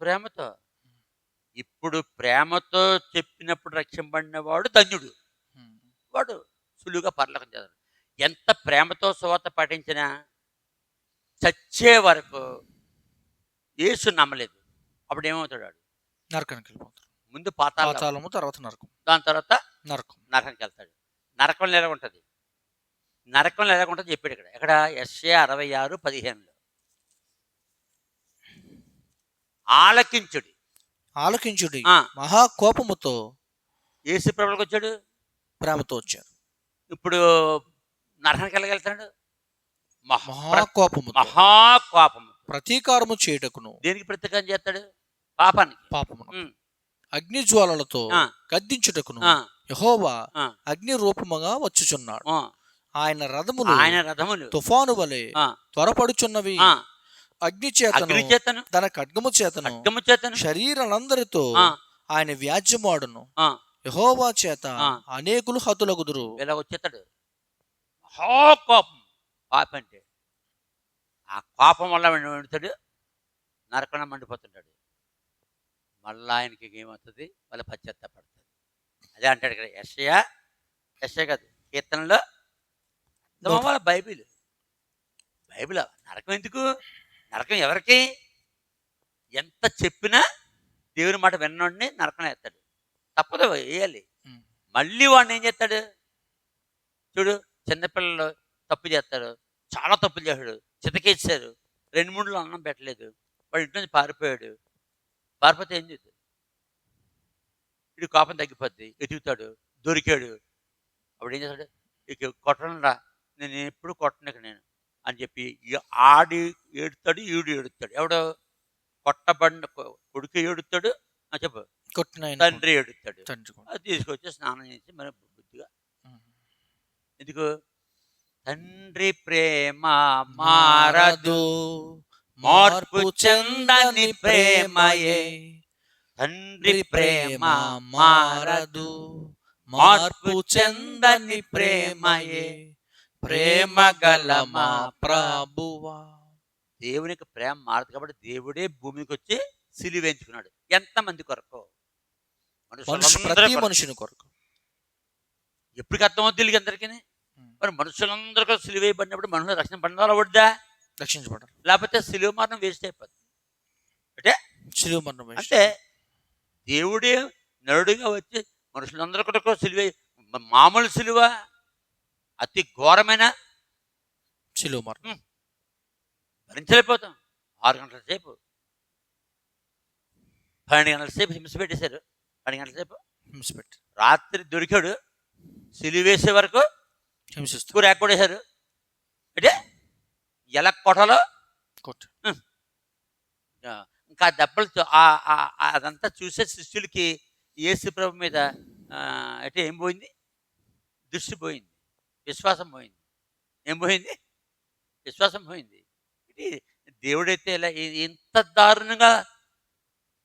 ప్రేమతో. ఇప్పుడు ప్రేమతో చెప్పినప్పుడు రక్షింపబడిన వాడు ధన్యుడు. వాడు సులువుగా పరలోకం చేస్తాడు. ఎంత ప్రేమతో సువార్త పాటించినా చచ్చే వరకు యేసు నమ్మలేదు. అప్పుడు ఏమవుతాడు? వాడు నరకానికి వెళ్ళిపోతాడు. ముందు పాతాళము, తర్వాత నరకం, దాని తర్వాత నరకానికి వెళ్తాడు. నరకంలో ఎలా ఉంటుంది? నరకంలో ఎలా ఉంటుంది చెప్పాడు ఇక్కడ. ఎక్కడ? యెషయా 66:15 ఆలకించుడి మహా కోపముతో. యేసు ప్రభువుకి వచ్చాడు, ప్రేమతో వచ్చాడు. ఇప్పుడు నరకానికి వెళ్ళగలుగుతాడు మహాకోపము. ప్రతీకారము చేయుటకును. దేనికి ప్రతీకారం చేస్తాడు? పాపము. అగ్ని జ్వాలలతో గద్దించుటకును యెహోవా అగ్ని రూపముగా వచ్చుచున్నాడు. ఆయన రథములు తుఫాను వలె త్వరపడుచున్నవి. అగ్ని చేతను తన ఖడ్గము చేతను శరీరాలందరితో ఆయన వ్యాజ్యమాడును. యెహోవా చేత అనేకులు హతులగుదురు. ఇలా వచ్చేస్తాడు. మహాకోపం, పాప అంటే ఆ కోపం వల్ల వెండుతాడు, నరకణ మండిపోతుంటాడు. మళ్ళీ ఆయనకి ఏమవుతుంది, మళ్ళీ పశ్చాత్తాపడుతుంది. అదే అంటాడు ఇక్కడ యెషయా కాదు, కీర్తనలో వాళ్ళ బైబిల్ నరకం ఎందుకు? నరకం ఎవరికి? ఎంత చెప్పినా దేవుని మాట విన్నోడిని నరకం వేస్తాడు. తప్పదు, వేయాలి. మళ్ళీ వాడిని ఏం చేస్తాడు చూడు, చిన్నపిల్లలు తప్పు చేస్తాడు, చాలా తప్పులు చేశాడు, చితకేసారు, 2-3 అన్నం పెట్టలేదు, వాడు ఇంటి నుంచి పారిపోయాడు. పారిపోతే ఏం చేస్తాడు? వీడు కోపం తగ్గిపోద్ది, ఎదుగుతాడు, దొరికాడు. అప్పుడు ఏం చేస్తాడు, ఇక కొట్టనురా, నేను ఎప్పుడు కొట్టను నేను అని చెప్పి ఆడి ఏడుతాడు, ఈడు ఏడుతాడు. ఎవడో కొట్టబడిన కొడుకు ఏడుతాడు, చెప్పు, తండ్రి ఏడుతాడు. అది తీసుకొచ్చి స్నానం చేసి మరి బుద్ధిగా, ఎందుకు? తండ్రి ప్రేమ మారదు, మార్పు చెందని ప్రేమయే. తండ్రి ప్రేమ మారదు, మార్పు చెందని ప్రేమయే. ప్రేమ గల మా ప్రభువా. దేవునికి ప్రేమ మారదు కాబట్టి దేవుడే భూమికి వచ్చి సిలువేయించుకున్నాడు. ఎంతమంది కొరకు? మనుషుని కొరకు. ఎప్పటికి అర్థమవుతుంది వీళ్ళకి అందరికీ. మరి మనుషులందరికీ సిలువేయబడినప్పుడు మనుషులు రక్షణ బంధాలు వడ్డా రక్షించబడ్డారు, లేకపోతే సిలువ మరణం వేస్ట్ అయిపోతుంది. అంటే సిలువ మరణం అంటే దేవుడే నరుడుగా వచ్చి మనుషులందరి కొరకు సిలువ, మామూలు సిలువ, అతి ఘోరమైన సిలువ మరణం భరించలేకపోతాం. 6 గంటల సేపు, 12 గంటల సేపు హింస పెట్టేశారు. 12 గంటల సేపు హింస పెట్టి రాత్రి దొరికాడు, సిలువ వేసే వరకు హింసిస్తూ రేకొడేశారు. అంటే ఎలా కొట్టలో కొట్టు. ఇంకా దెబ్బలతో అదంతా చూసే శిష్యులకి యేసు ప్రభు మీద అంటే ఏం పోయింది? దృష్టి పోయింది, విశ్వాసం పోయింది. ఏం పోయింది? విశ్వాసం పోయింది. ఇది దేవుడైతే ఇలా ఇంత దారుణంగా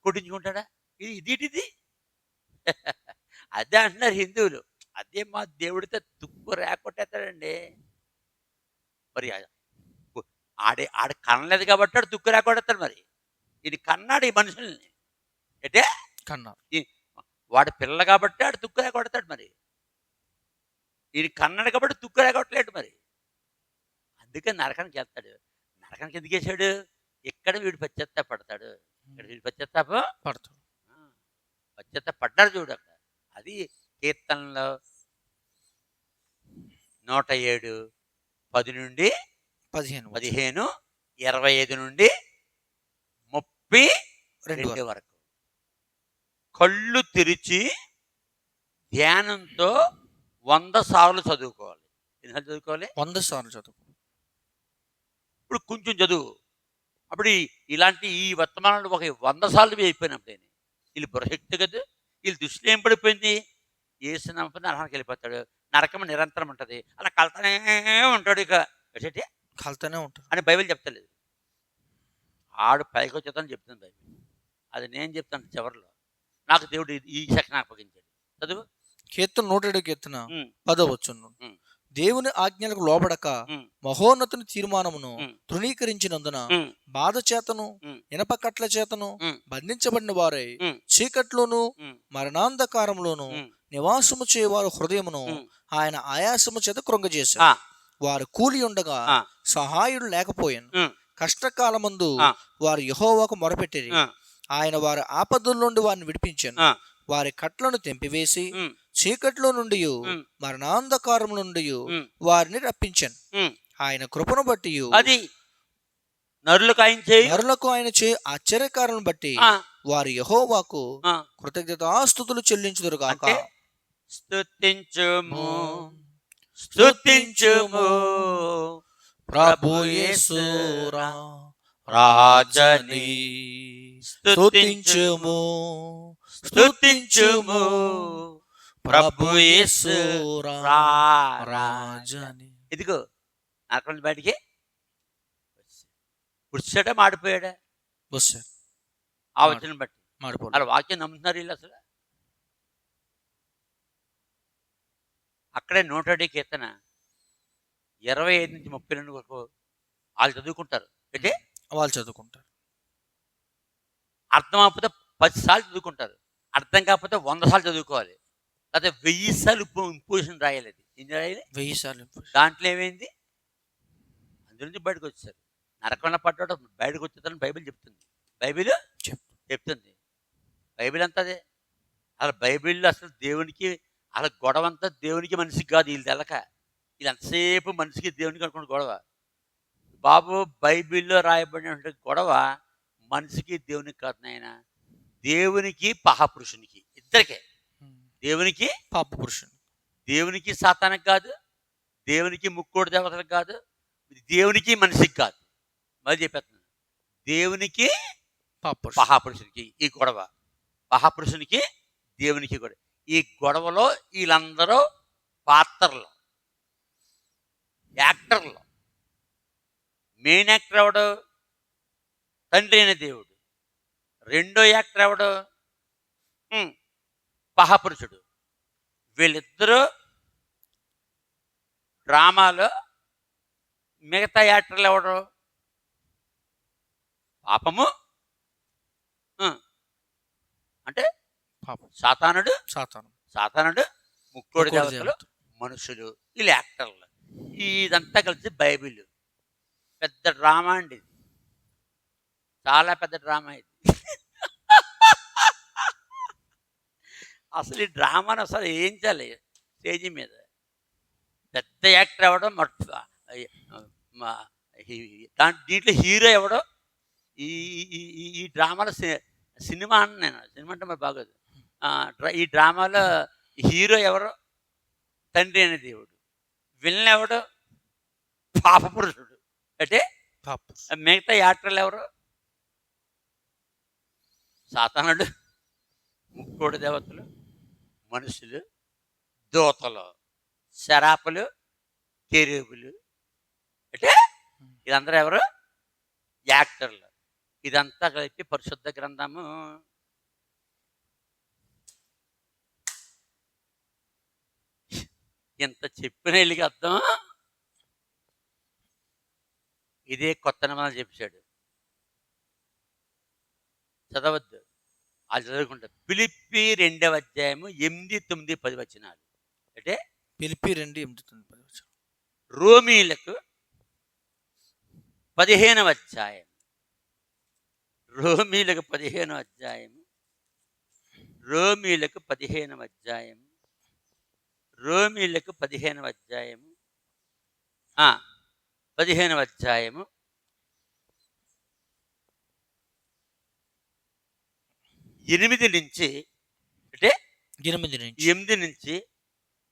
కొట్టించుకుంటాడా? ఇది అదే అంటున్నారు హిందువులు. అదే మా దేవుడితో తుక్కు రేకొట్టేస్తాడండి. మరి ఆడి కనలేదు కాబట్టి ఆడు తుక్కు రేకొడతాడు. మరి ఇది కన్నాడు ఈ మనుషుల్ని, అంటే కన్నాడు. వాడి పిల్ల కాబట్టి ఆడు తుక్కు రేకొడతాడు. మరి ఇది కన్నాడు కాబట్టి తుక్కు రేకొట్టలేడు. మరి అందుకే నరకానికి వెళ్తాడు. నరకానికి ఎందుకు వేసాడు? ఇక్కడ వీడు పశ్చాత్తాపడతాడు. ఇక్కడ వీడు పశ్చాత్తాపడతాడు. పడ్డాడు చూడు అక్కడ. అది కీర్తనలో 107, 10 నుండి 15, 25 నుండి 32 వరకు. కళ్ళు తెరిచి ధ్యానంతో 100 సార్లు చదువుకోవాలి. ఎన్నిసార్లు చదువుకోవాలి? 100 సార్లు చదువుకోవాలి. ఇప్పుడు కొంచెం చదువు. అప్పుడు ఇలాంటి ఈ వర్తమానాలు ఒక 100 సార్లు అయిపోయినప్పుడు వీళ్ళు బుర్రశక్తి కదా, వీళ్ళు దృష్టిలో ఏం పడిపోయింది? ఏసు నమ్మకం నరకానికి వెళ్ళిపోతాడు. నరకం నిరంతరం ఉంటుంది, అలా కలుతానే ఉంటాడు. ఇక కలుతానే ఉంటాడు అని బైబిల్ చెప్తలేదు. ఆడు పైకి వచ్చేదని చెప్తుంది బైబిల్. అది నేను చెప్తాను చివరిలో. నాకు దేవుడు ఈ సెక్షన్ అప్పగించాడు. చదువు. కీర్తన 107 కీర్తన 10వ వచనం. దేవుని ఆజ్ఞలకు లోబడక మహోన్నతుని తీర్మానమును తృణీకరించినందున బాధ చేతను ఇనప కట్ల చేతను బంధించబడిన వారై చీకట్లోను మరణాంధకారంలోను నివాసము చేయవారు హృదయమును ఆయన ఆయాసము చేత కృంగజేశారు. వారు కూలి ఉండగా సహాయుడు లేకపోయాను. కష్టకాలమందు వారు యెహోవాకు మొరపెట్టిరి. ఆయన వారి ఆపదల నుండి వారిని విడిపించాను. వారి కట్లను తెంపివేసి చీకట్లో నుండి మరణాంధకారం నుండి వారిని రప్పించాను. ఆయన కృపను బట్టి అది నరులకు ఆయన చే ఆశ్చర్యకారులను బట్టి వారు యెహోవాకు కృతజ్ఞతాస్తుతులు చెల్లించుదురుగాక. స్తుతించుము స్తుతించుము ప్రభు యేసు రాజని. స్తుతించుము స్తుతించుము ప్రభు యేసు రాజని. ఇదిగో నరకం బయటికి వచ్చాడా మాడిపోయాడా? వచ్చాడు. ఆ వచనం బట్టి మాడిపోయాడు. అలా వాక్యం నమ్ముతున్నారు వీళ్ళు. అసలు అక్కడే 107 కీర్తన 25-32 వరకు వాళ్ళు చదువుకుంటారు. అంటే వాళ్ళు చదువుకుంటారు. అర్థం అవ్వకపోతే 10 సార్లు చదువుకుంటారు. అర్థం కాకపోతే 100 సార్లు చదువుకోవాలి. లేకపోతే 1000 సార్లు ఇంపోజిషన్ రాయాలి. అది ఎన్ని రాయాలి? 1000 సార్లు. దాంట్లో ఏమైంది? అందులో నుంచి బయటకు వచ్చేసారు. నరకంలో పడ్డాడు బయటకు వచ్చేదని బైబిల్ చెప్తుంది. బైబిల్ చెప్తుంది. బైబిల్ అంతా అదే. అసలు బైబిల్లో అసలు దేవునికి అలా గొడవ అంతా దేవునికి మనిషికి కాదు. వీళ్ళు తెలక వీళ్ళు ఎంతసేపు మనిషికి దేవునికి అనుకున్న గొడవ. బాబు బైబిల్లో రాయబడిన గొడవ మనిషికి దేవునికి కాదు నాయన, దేవునికి పహాపురుషునికి ఇద్దరికే. దేవునికి పాపపురుషుని, దేవునికి సాతానికి కాదు, దేవునికి ముక్కోడి దేవతలకు కాదు, దేవునికి మనిషికి కాదు. మరి చెప్పేస్తున్నాను, దేవునికి పహాపురుషునికి ఈ గొడవ, పహాపురుషునికి దేవునికి గొడవ. ఈ గొడవలో వీళ్ళందరూ పాత్రలు, యాక్టర్లు. మెయిన్ యాక్టర్ ఎవడు? తండ్రి అయిన దేవుడు. రెండో యాక్టర్ ఎవడు? పహాపురుషుడు. వీళ్ళిద్దరూ డ్రామాలో. మిగతా యాక్టర్లు ఎవడు? పాపము అంటే సాతానుడు, ముక్కోడి దేవతలు, మనుషులు, వీళ్ళు యాక్టర్లు. ఇదంతా కలిసి బైబిల్. పెద్ద డ్రామా అండి, చాలా పెద్ద డ్రామా ఇది. అసలు ఈ డ్రామాను అసలు ఏం చేయాలి స్టేజీ మీద? పెద్ద యాక్టర్ ఎవడో, దీంట్లో హీరో ఎవడో. ఈ డ్రామాలో సినిమా నేను సినిమా అంటే మరి బాగోదు. ఈ డ్రామాలో హీరో ఎవరు? తండ్రి అనే దేవుడు. విలన్ ఎవడు? పాపపురుషుడు. అంటే మిగతా యాక్టర్లు ఎవరు? సాతానుడు, ముక్కోడి దేవతలు, మనుషులు, దూతలు, శరాపులు, కెరూబులు. అంటే ఇదందరూ ఎవరు? యాక్టర్లు. ఇదంతా కలిపి పరిశుద్ధ గ్రంథము. ఇంత చెప్పిన వీళ్ళకి అర్థం ఇదే కొత్త నిబంధన చెప్పాడు. చదవద్దు, వాళ్ళు చదువుకుంటారు. ఫిలిప్పీ 2వ అధ్యాయము 8, 9, 10 వచనాలు. అంటే ఫిలిప్పీ 2, 8, 9, 10 వచనాలు. రోమీలకు 15వ అధ్యాయం. రోమీలకు 15వ అధ్యాయం. రోమీలకు 15వ అధ్యాయం. రోమీలకు 15వ అధ్యాయము. 15వ అధ్యాయము 8 నుంచి, అంటే 8 నుంచి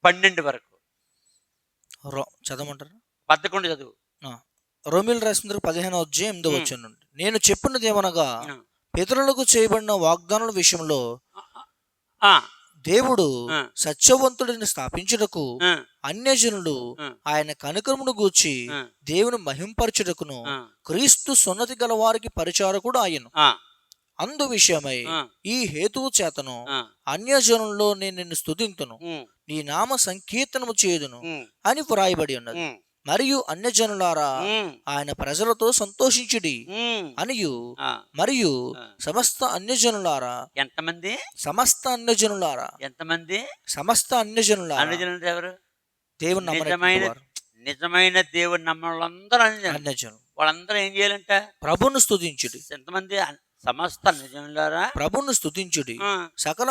12 వరకు చదవమంటారు. 11 చదువు. రోమీలు రాసిన 15వ అధ్యాయం 8వ వచనం నుండి, నేను చెప్పినది ఏమనగా, పితరులకు చేయబడిన వాగ్దానాల విషయంలో దేవుడు సత్యవంతుడిని స్థాపించుటకు అన్యజనులు ఆయన కనికరమును గూర్చి దేవుని మహింపరచుటకును క్రీస్తు సున్నతి గల వారికి పరిచారకుడు ఆయను. అందు విషయమై ఈ హేతువు చేతను అన్యజనుల్లో నేను నిన్ను స్తుతింతును, నీ నామ సంకీర్తనము చేయుదును అని వ్రాయబడి ఉన్నది. మరియు అన్యజనులారా ఆయన ప్రజలతో సంతోషించుడి అనియు, మరియు సమస్త అన్యజనులారా. ఎంతమంది? సమస్త అన్యజనులారా. ఎంతమంది? సమస్త అన్యజనులారా. అన్యజనులు ఎవరు? దేవుని నిజమైన దేవుని నమ్మలందరూ అన్యజనులు. వాళ్ళందరూ ఏం చేయాలంట? ప్రభును స్తుతించుడి. ఎంతమంది? సమస్త అన్యజనులారా ప్రభును స్తుతించుడి. సకల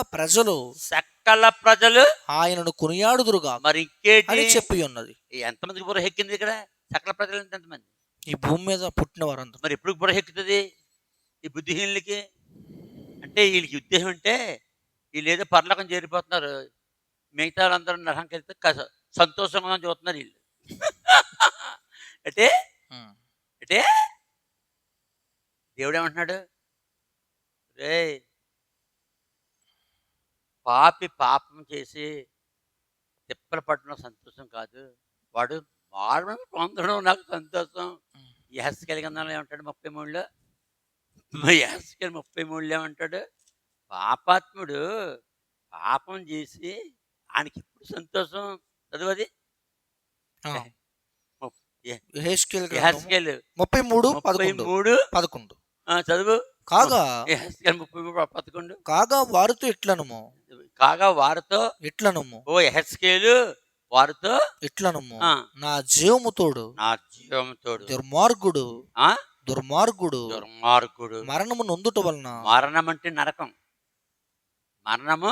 ప్రజలు ఆయనను కొనియాడుదురుగా. మరి ఇంకేంటి చెప్పి ఉన్నది. ఎంతమందికి బుర్ర ఎక్కింది ఇక్కడ? సకల ప్రజలు ఎంతమంది? ఈ భూమి మీద పుట్టిన వారందరూ. మరి ఎప్పుడు బుర్ర ఎక్కుతుంది ఈ బుద్ధిహీనులకి? అంటే వీళ్ళకి ఉద్దేశం అంటే వీళ్ళు ఏదో పరలోకం చేరిపోతున్నారు, మిగతా వాళ్ళందరూ నరకంకి వెళ్తే సంతోషంగా చూస్తున్నారు వీళ్ళు. అంటే అంటే దేవుడు ఏమంటున్నాడు? రే పాపి పాపం చేసి తిప్పలు పడడం సంతోషం కాదు, వాడు మారడం పొందడం నాకు సంతోషం. యెహెజ్కేలు గ్రంథంలో ఏమంటాడు? 33లో, యెహెజ్కేలు 33లో ఏమంటాడు? పాపాత్ముడు పాపం చేసి ఆయనకి ఇప్పుడు సంతోషం. చదువు అది యెహెజ్కేలు గ్రంథము యెహెజ్కేలు 33:11 చదువు. కాగా యెహెజ్కేలు 33:11 కాగా వారితో ఇట్లనము కాగా వారితో ఇట్లనము ఓ యెహెజ్కేలు వారితో ఇట్లనము ఆ, నా జీవము తోడు నా జీవముతోడు దుర్మార్గుడు ఆ దుర్మార్గుడు దుర్మార్గుడు మరణము నొందుట వలన మరణం అంటే నరకం. మరణము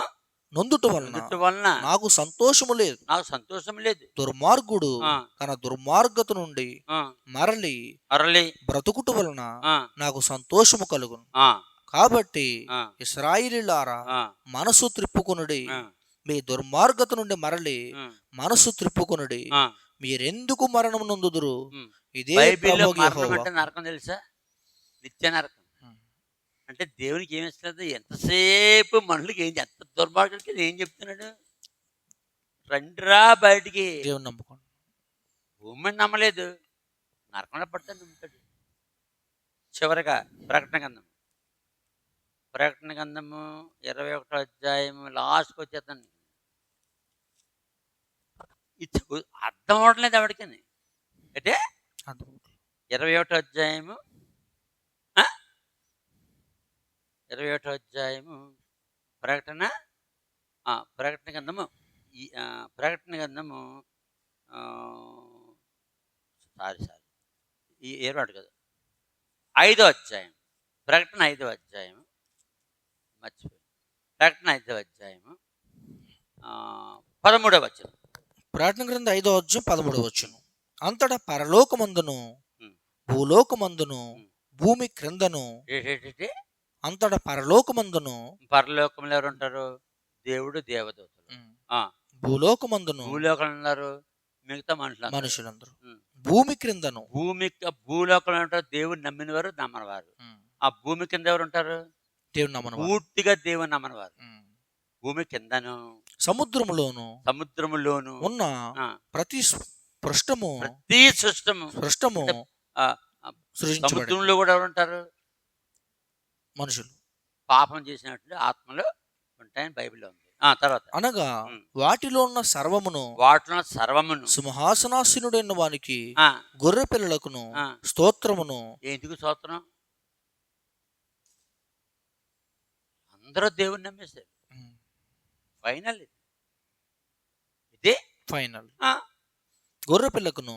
నొందుట వలన నొందుట వలన నాకు సంతోషము లేదు. నాకు సంతోషం లేదు. దుర్మార్గుడు ఆ, తన దుర్మార్గత నుండి ఆ, మరలి అరలి బ్రతుకుట వలన ఆ, నాకు సంతోషము కలుగును. ఆ, కాబట్టి ఆ, ఇశ్రాయేలీయులారా ఆ, మనసు త్రిప్పుకొనుడి, ఆ, మీ దుర్మార్గత నుండి మరలి ఉమ్, మనసు త్రిప్పుకొనుడి. ఆ, మీరెందుకు మరణం నొందుదురు? ఉమ్. ఇదే బైబిల్లో ప్రభువు మరణం యెహోవా. అంటే నరకం తెలుసా? నిత్య నరకం. ఉమ్. అంటే దేవునికి ఏమి ఇస్తుంది? ఎంతసేపు మనుషులకి ఎంత దుర్మార్గులకి ఏం చెప్తున్నాడు? రండిరా బయటికి. దేవుని నమ్ముకోండి. భూమిని నమ్మలేదు, నరకంలో పడతాను నమ్ముతాడు. చివరిగా ప్రకటన గ్రంథము 21వ అధ్యాయము లాస్ట్కి వచ్చేస్తాను. ఇది అర్థం అవట్లేదు ఎవరికి. అంటే 21వ అధ్యాయము 21వ అధ్యాయము ప్రకటన గ్రంథము ప్రకటన గ్రంథము సారీ ఈ 21 కదా 5వ అధ్యాయం. ప్రకటన 5వ అధ్యాయము మర్చిపోయి. ప్రకటన 5వ అధ్యాయము 13వ వచనం. ప్రకటన గ్రంథం 5వ అధ్యాయం 13వ వచనం. అంతటా పరలోకమందును భూలోకమందును భూమి క్రిందను ఏంటంటే అంతటా పరలోకమందును పరలోకంలో ఎవరు ఉంటారు? దేవుడు, దేవదూతలు. భూలోకంలో ఉన్నారు మిగతా మనుషులందరూ. భూమి క్రిందను భూలోకంలో ఉంటారు దేవుడు నమ్మిన వారు, నమ్మనివారు. ఆ భూమి కింద ఎవరు ఉంటారు? దేవుడు నమ్మని పూర్తిగా దేవుని నమ్మనివారు. భూమి కిందను సముద్రములోను ఉన్న ప్రతి పృష్ఠము సముద్రంలో కూడా ఎవరు ఉంటారు? మనుషులు. పాపం చేసినట్లు ఆత్మలు ఉంటాయని బైబిల్లో ఉంది. తర్వాత అనగా వాటిలో ఉన్న సర్వమును సింహాసనాసీనుడైన వానికి గొర్రె పిల్లలకును స్తోత్రమును. ఎందుకు స్తోత్రం? అందరూ దేవుని నమ్మేశారు. ఫైనల్ ఇదే ఫైనల్. గొర్రె పిల్లకును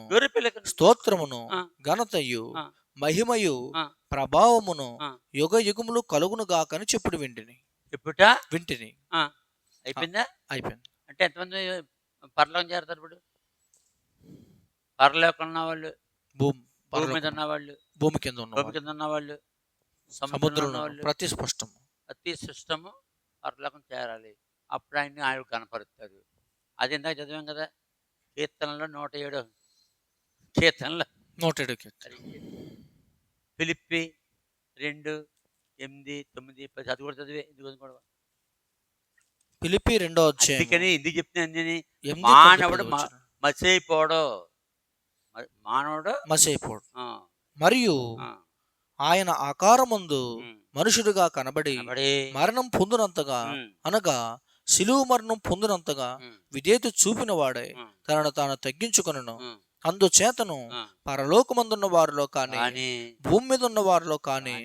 స్తోత్రమును ఘనతయు మహిమయు ప్రభావమును యుగ యుగములు కలుగును గాకని చెప్పుడు వింటిని. అయిపోయిందా? అయిపోయింది. అంటే ఎంతమంది పరలోకం చేరతారు ఇప్పుడు? పరలోకం ఉన్న వాళ్ళు, భూమి మీద ఉన్న వాళ్ళు, భూమి కింద ఉన్న వాళ్ళు, సముద్రంలో ఉన్న వాళ్ళు, ప్రతి స్పష్టము పరలోకం చేరాలి. అప్పుడు ఆయన కనపరుస్తారు. అది ఇందాక చదివాం కదా, కీర్తనలో 107 కీర్తనలో 107 ఫిలిప్పి 2:8-9-10 అది కూడా చదివే. ఇది ఫిలిప్పి 2వ అధ్యాయం. అందుకని ఎందుకు చెప్తున్నాను? మానవుడు మసైపోడు. మరియు ఆయన ఆకారమందు మనుషుడుగా కనబడి మరణం పొందినంతగా, అనగా శిలువ మరణం పొందినంతగా విధేయత చూపిన వాడే తనను తాను తగ్గించుకొనెను. అందుచేతను పరలోకమందున్న వారిలో కానీ, భూమి మీద ఉన్న వారిలో కానీ,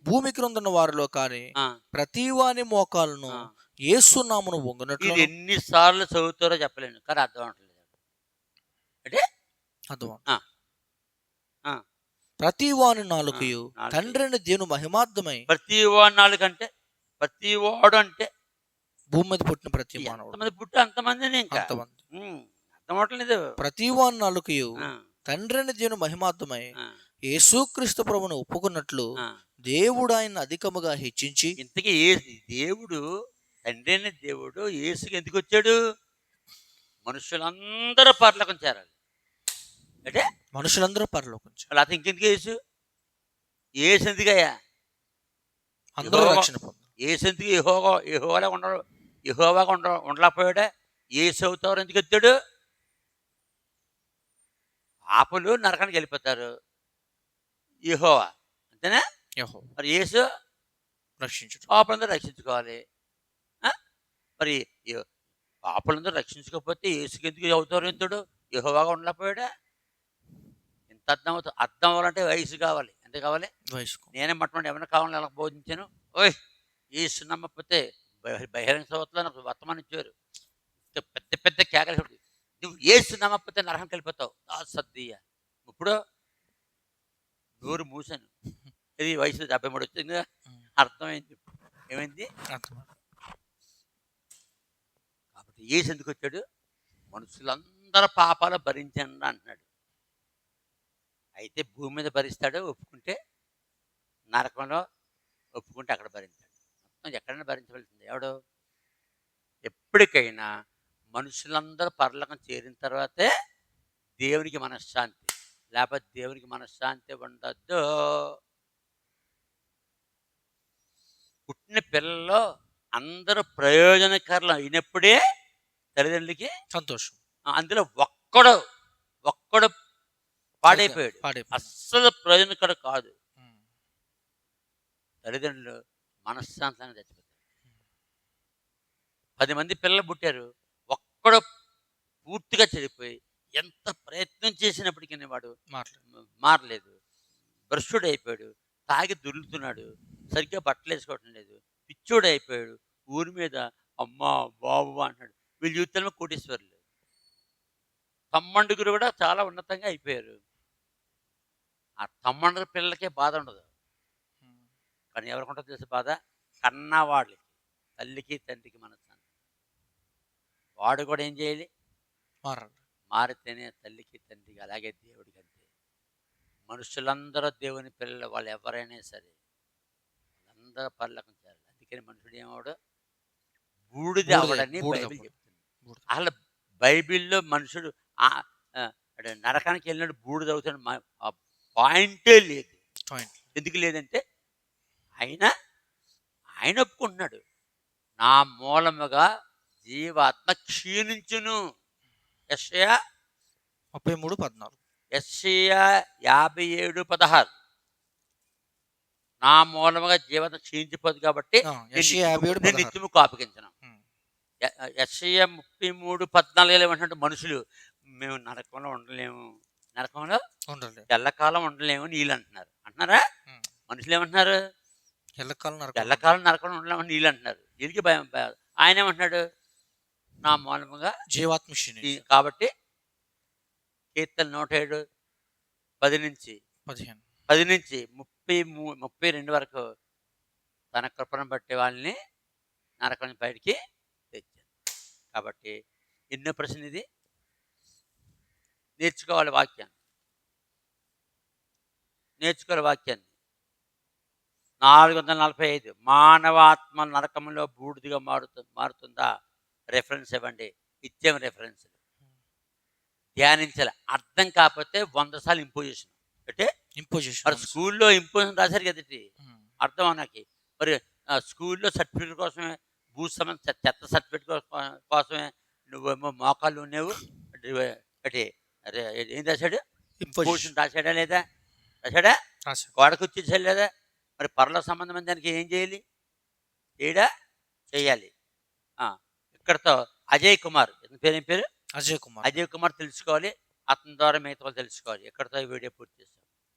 భూమి క్రింద ఉన్న వారిలో కానీ ప్రతి వాని మోకాలను యేసు నామమున వంగునట్లు. ఎన్నిసార్లు చదువుతారో చెప్పలేను, కానీ అర్థం అవట్లేదు. అంటే అర్థం ప్రతి వాని నాలుకయు తండ్రిని దేవుని మహిమార్థమై. ప్రతి వాని నాలుగు అంటే ప్రతి వాడు అంటే భూమి మీద పుట్టిన ప్రతి మానవుడు పుట్టి అంతమందిని అంతమంది అర్థం అవట్లేదు. ప్రతి వాని నాలుకయు తండ్రిని దేవుని మహిమార్థమై యేసుక్రీస్తు ప్రభువును ఒప్పుకున్నట్లు దేవుడు ఆయన అధికముగా హెచ్చించి. ఇంతకీ దేవుడు తండ్రి అయిన దేవుడు యేసుకి ఎందుకు వచ్చాడు? మనుషులందరూ పరలోకం చేరాలి. అంటే మనుషులందరూ పరలోకం చేరాలి. అలా ఇంకెందుకు యేసు ఎందుకయ్యా? అందరూ రక్షణ పొందారు. యేసు ఎందుకు యెహోవాగా ఉండలేకపోయాడా? యేసు అవుతారు ఎందుకు ఎత్తాడు? పాపులు నరకానికి వెళ్ళిపోతారు, యెహోవా అంతేనా? మరి యేసు పాపులందరూ రక్షించుకోవాలి. మరి పాపులందరూ రక్షించుకోకపోతే యేసుకి ఎందుకు అవుతారు ఎంతుడు? యెహోవాగా ఉండలేకపోయాడా? అర్థం అవ్వాలంటే వయసు కావాలి. ఎంత కావాలి? వయసు. నేనే మొట్టమొదటి ఎవరిని కావాలని ఎలా బోధించాను, ఓయ్ యేసు నమ్మకపోతే బహిరంగ సభలో నాకు వర్తమానం ఇచ్చారు. పెద్ద పెద్ద కేకలు, నువ్వు యేసు నమ్మకపోతే నరకంకి వెళ్ళిపోతావు సద్దీయ. ఇప్పుడు నోరు మూసాను. ఇది వయసు 73 వచ్చింది. అర్థమైంది. ఏమైంది? కాబట్టి యేసు ఎందుకు వచ్చాడు? మనుషులందరూ పాపాలు భరించండి అంటున్నాడు. అయితే భూమి మీద భరిస్తాడు ఒప్పుకుంటే, నరకంలో ఒప్పుకుంటే అక్కడ భరించాడు. మొత్తం ఎక్కడైనా భరించవలసింది. ఎవడు? ఎప్పటికైనా మనుషులందరూ పరలోకం చేరిన తర్వాతే దేవునికి మనశ్శాంతి. లేకపోతే దేవునికి మనశ్శాంతి ఉండద్దు. పుట్టిన పిల్లల్లో అందరూ ప్రయోజనకరులు అయినప్పుడే తల్లిదండ్రులకి సంతోషం. అందులో ఒక్కడు పాడైపోయాడు. అస్సలు ప్రయోజనకరం కాదు. తల్లిదండ్రులు మనశ్శాంతంగా చచ్చిపోతారు. 10 మంది పిల్లలు పుట్టారు, ఒక్కడు పూర్తిగా చెడిపోయి ఎంత ప్రయత్నం చేసినప్పటికీ వాడు మారలేదు. భ్రష్టుడు అయిపోయాడు, తాగి దొరుకుతున్నాడు, సరిగ్గా బట్టలు వేసుకోవటం లేదు, పిచ్చోడు అయిపోయాడు. ఊరి మీద అమ్మా బాబు అంటున్నాడు. వీళ్ళ జీవితంలో కోటీశ్వరులు. తమ్మండుగురు కూడా చాలా ఉన్నతంగా అయిపోయారు. ఆ తమ్మండుగురు పిల్లలకే బాధ ఉండదు. కానీ ఎవరికుంటుందో తెలిసి బాధ? కన్నవాళ్ళకి, తల్లికి తండ్రికి మనశ్శాంతి. వాడు కూడా ఏం చేయాలి? మారితేనే తల్లికి తండ్రికి, అలాగే దేవుడికి అంతే. మనుషులందరూ దేవుని పిల్లలు, వాళ్ళు ఎవరైనా సరే వాళ్ళందరూ పరలోకం చేయాలి. అందుకని మనుషుడు ఏమవడు? బూడిద అవడని బైబిల్ చెప్తుంది. అసలు బైబిల్లో మనుషుడు నరకానికి వెళ్ళినట్టు బూడిద అవుతాడు పాయింటే లేదు. ఎందుకు లేదంటే ఆయన ఒప్పుకుంటున్నాడు, నా మూలముగా జీవాత్మ క్షీణించును. యెషయా 33:14. యెషయా 57:16. నా మూలముగా జీవాత్మ క్షీణించిపోదు కాబట్టి నేను నిత్యము కాపుకించను. యెషయా 33:14 ఏమంటే మనుషులు మేము నరకంలో ఉండలేము, నరకంలో ఎల్లకాలం ఉండలేము నీళ్ళు అంటున్నారా? మనుషులు ఏమంటున్నారు? ఎల్లకాలం నరకంలో ఉండలేమని నీళ్ళు అంటున్నారు. దీనికి భయం. ఆయన ఏమంటున్నాడు? నా మూలముగా జీవాత్మ. కాబట్టి కీర్తన 107 10 నుంచి 32 వరకు తన కృపను బట్టి వాళ్ళని నరకం బయటికి తెచ్చాను. కాబట్టి ఎన్నో ప్రశ్న ఇది. నేర్చుకోవాలి వాక్యాన్ని. 445 మానవాత్మ నరకంలో బూడిదిగా మారుతుందా? రెఫరెన్స్ ఇవ్వండి. ఇచ్చేం రెఫరెన్స్ ధ్యానించాలి. అర్థం కాకపోతే 100 సార్లు ఇంపోజిషన్ అంటే మరి స్కూల్లో ఇంపోజిషన్ రాశారు కదండి, అర్థం అన్నకి. మరి స్కూల్లో సర్టిఫికేట్ కోసమే చెత్త సర్టిఫికేట్ కోసమే నువ్వేమో మోకాళ్ళు ఉండేవు అంటే ఏం రాశాడు? ఇంపోజిషన్ రాశాడా లేదా? రాశాడా? గోడకు వచ్చేసాడు లేదా? మరి పరలోక సంబంధమైన దానికి ఏం చేయాలి? చేయాలి. ఇక్కడతో అజయ్ కుమార్, పేరు అజయ్ కుమార్ తెలుసుకోవాలి. అతని ద్వారా మిగతా వాళ్ళు తెలుసుకోవాలి. ఎక్కడితో ఈ వీడియో పూర్తి చేస్తాం.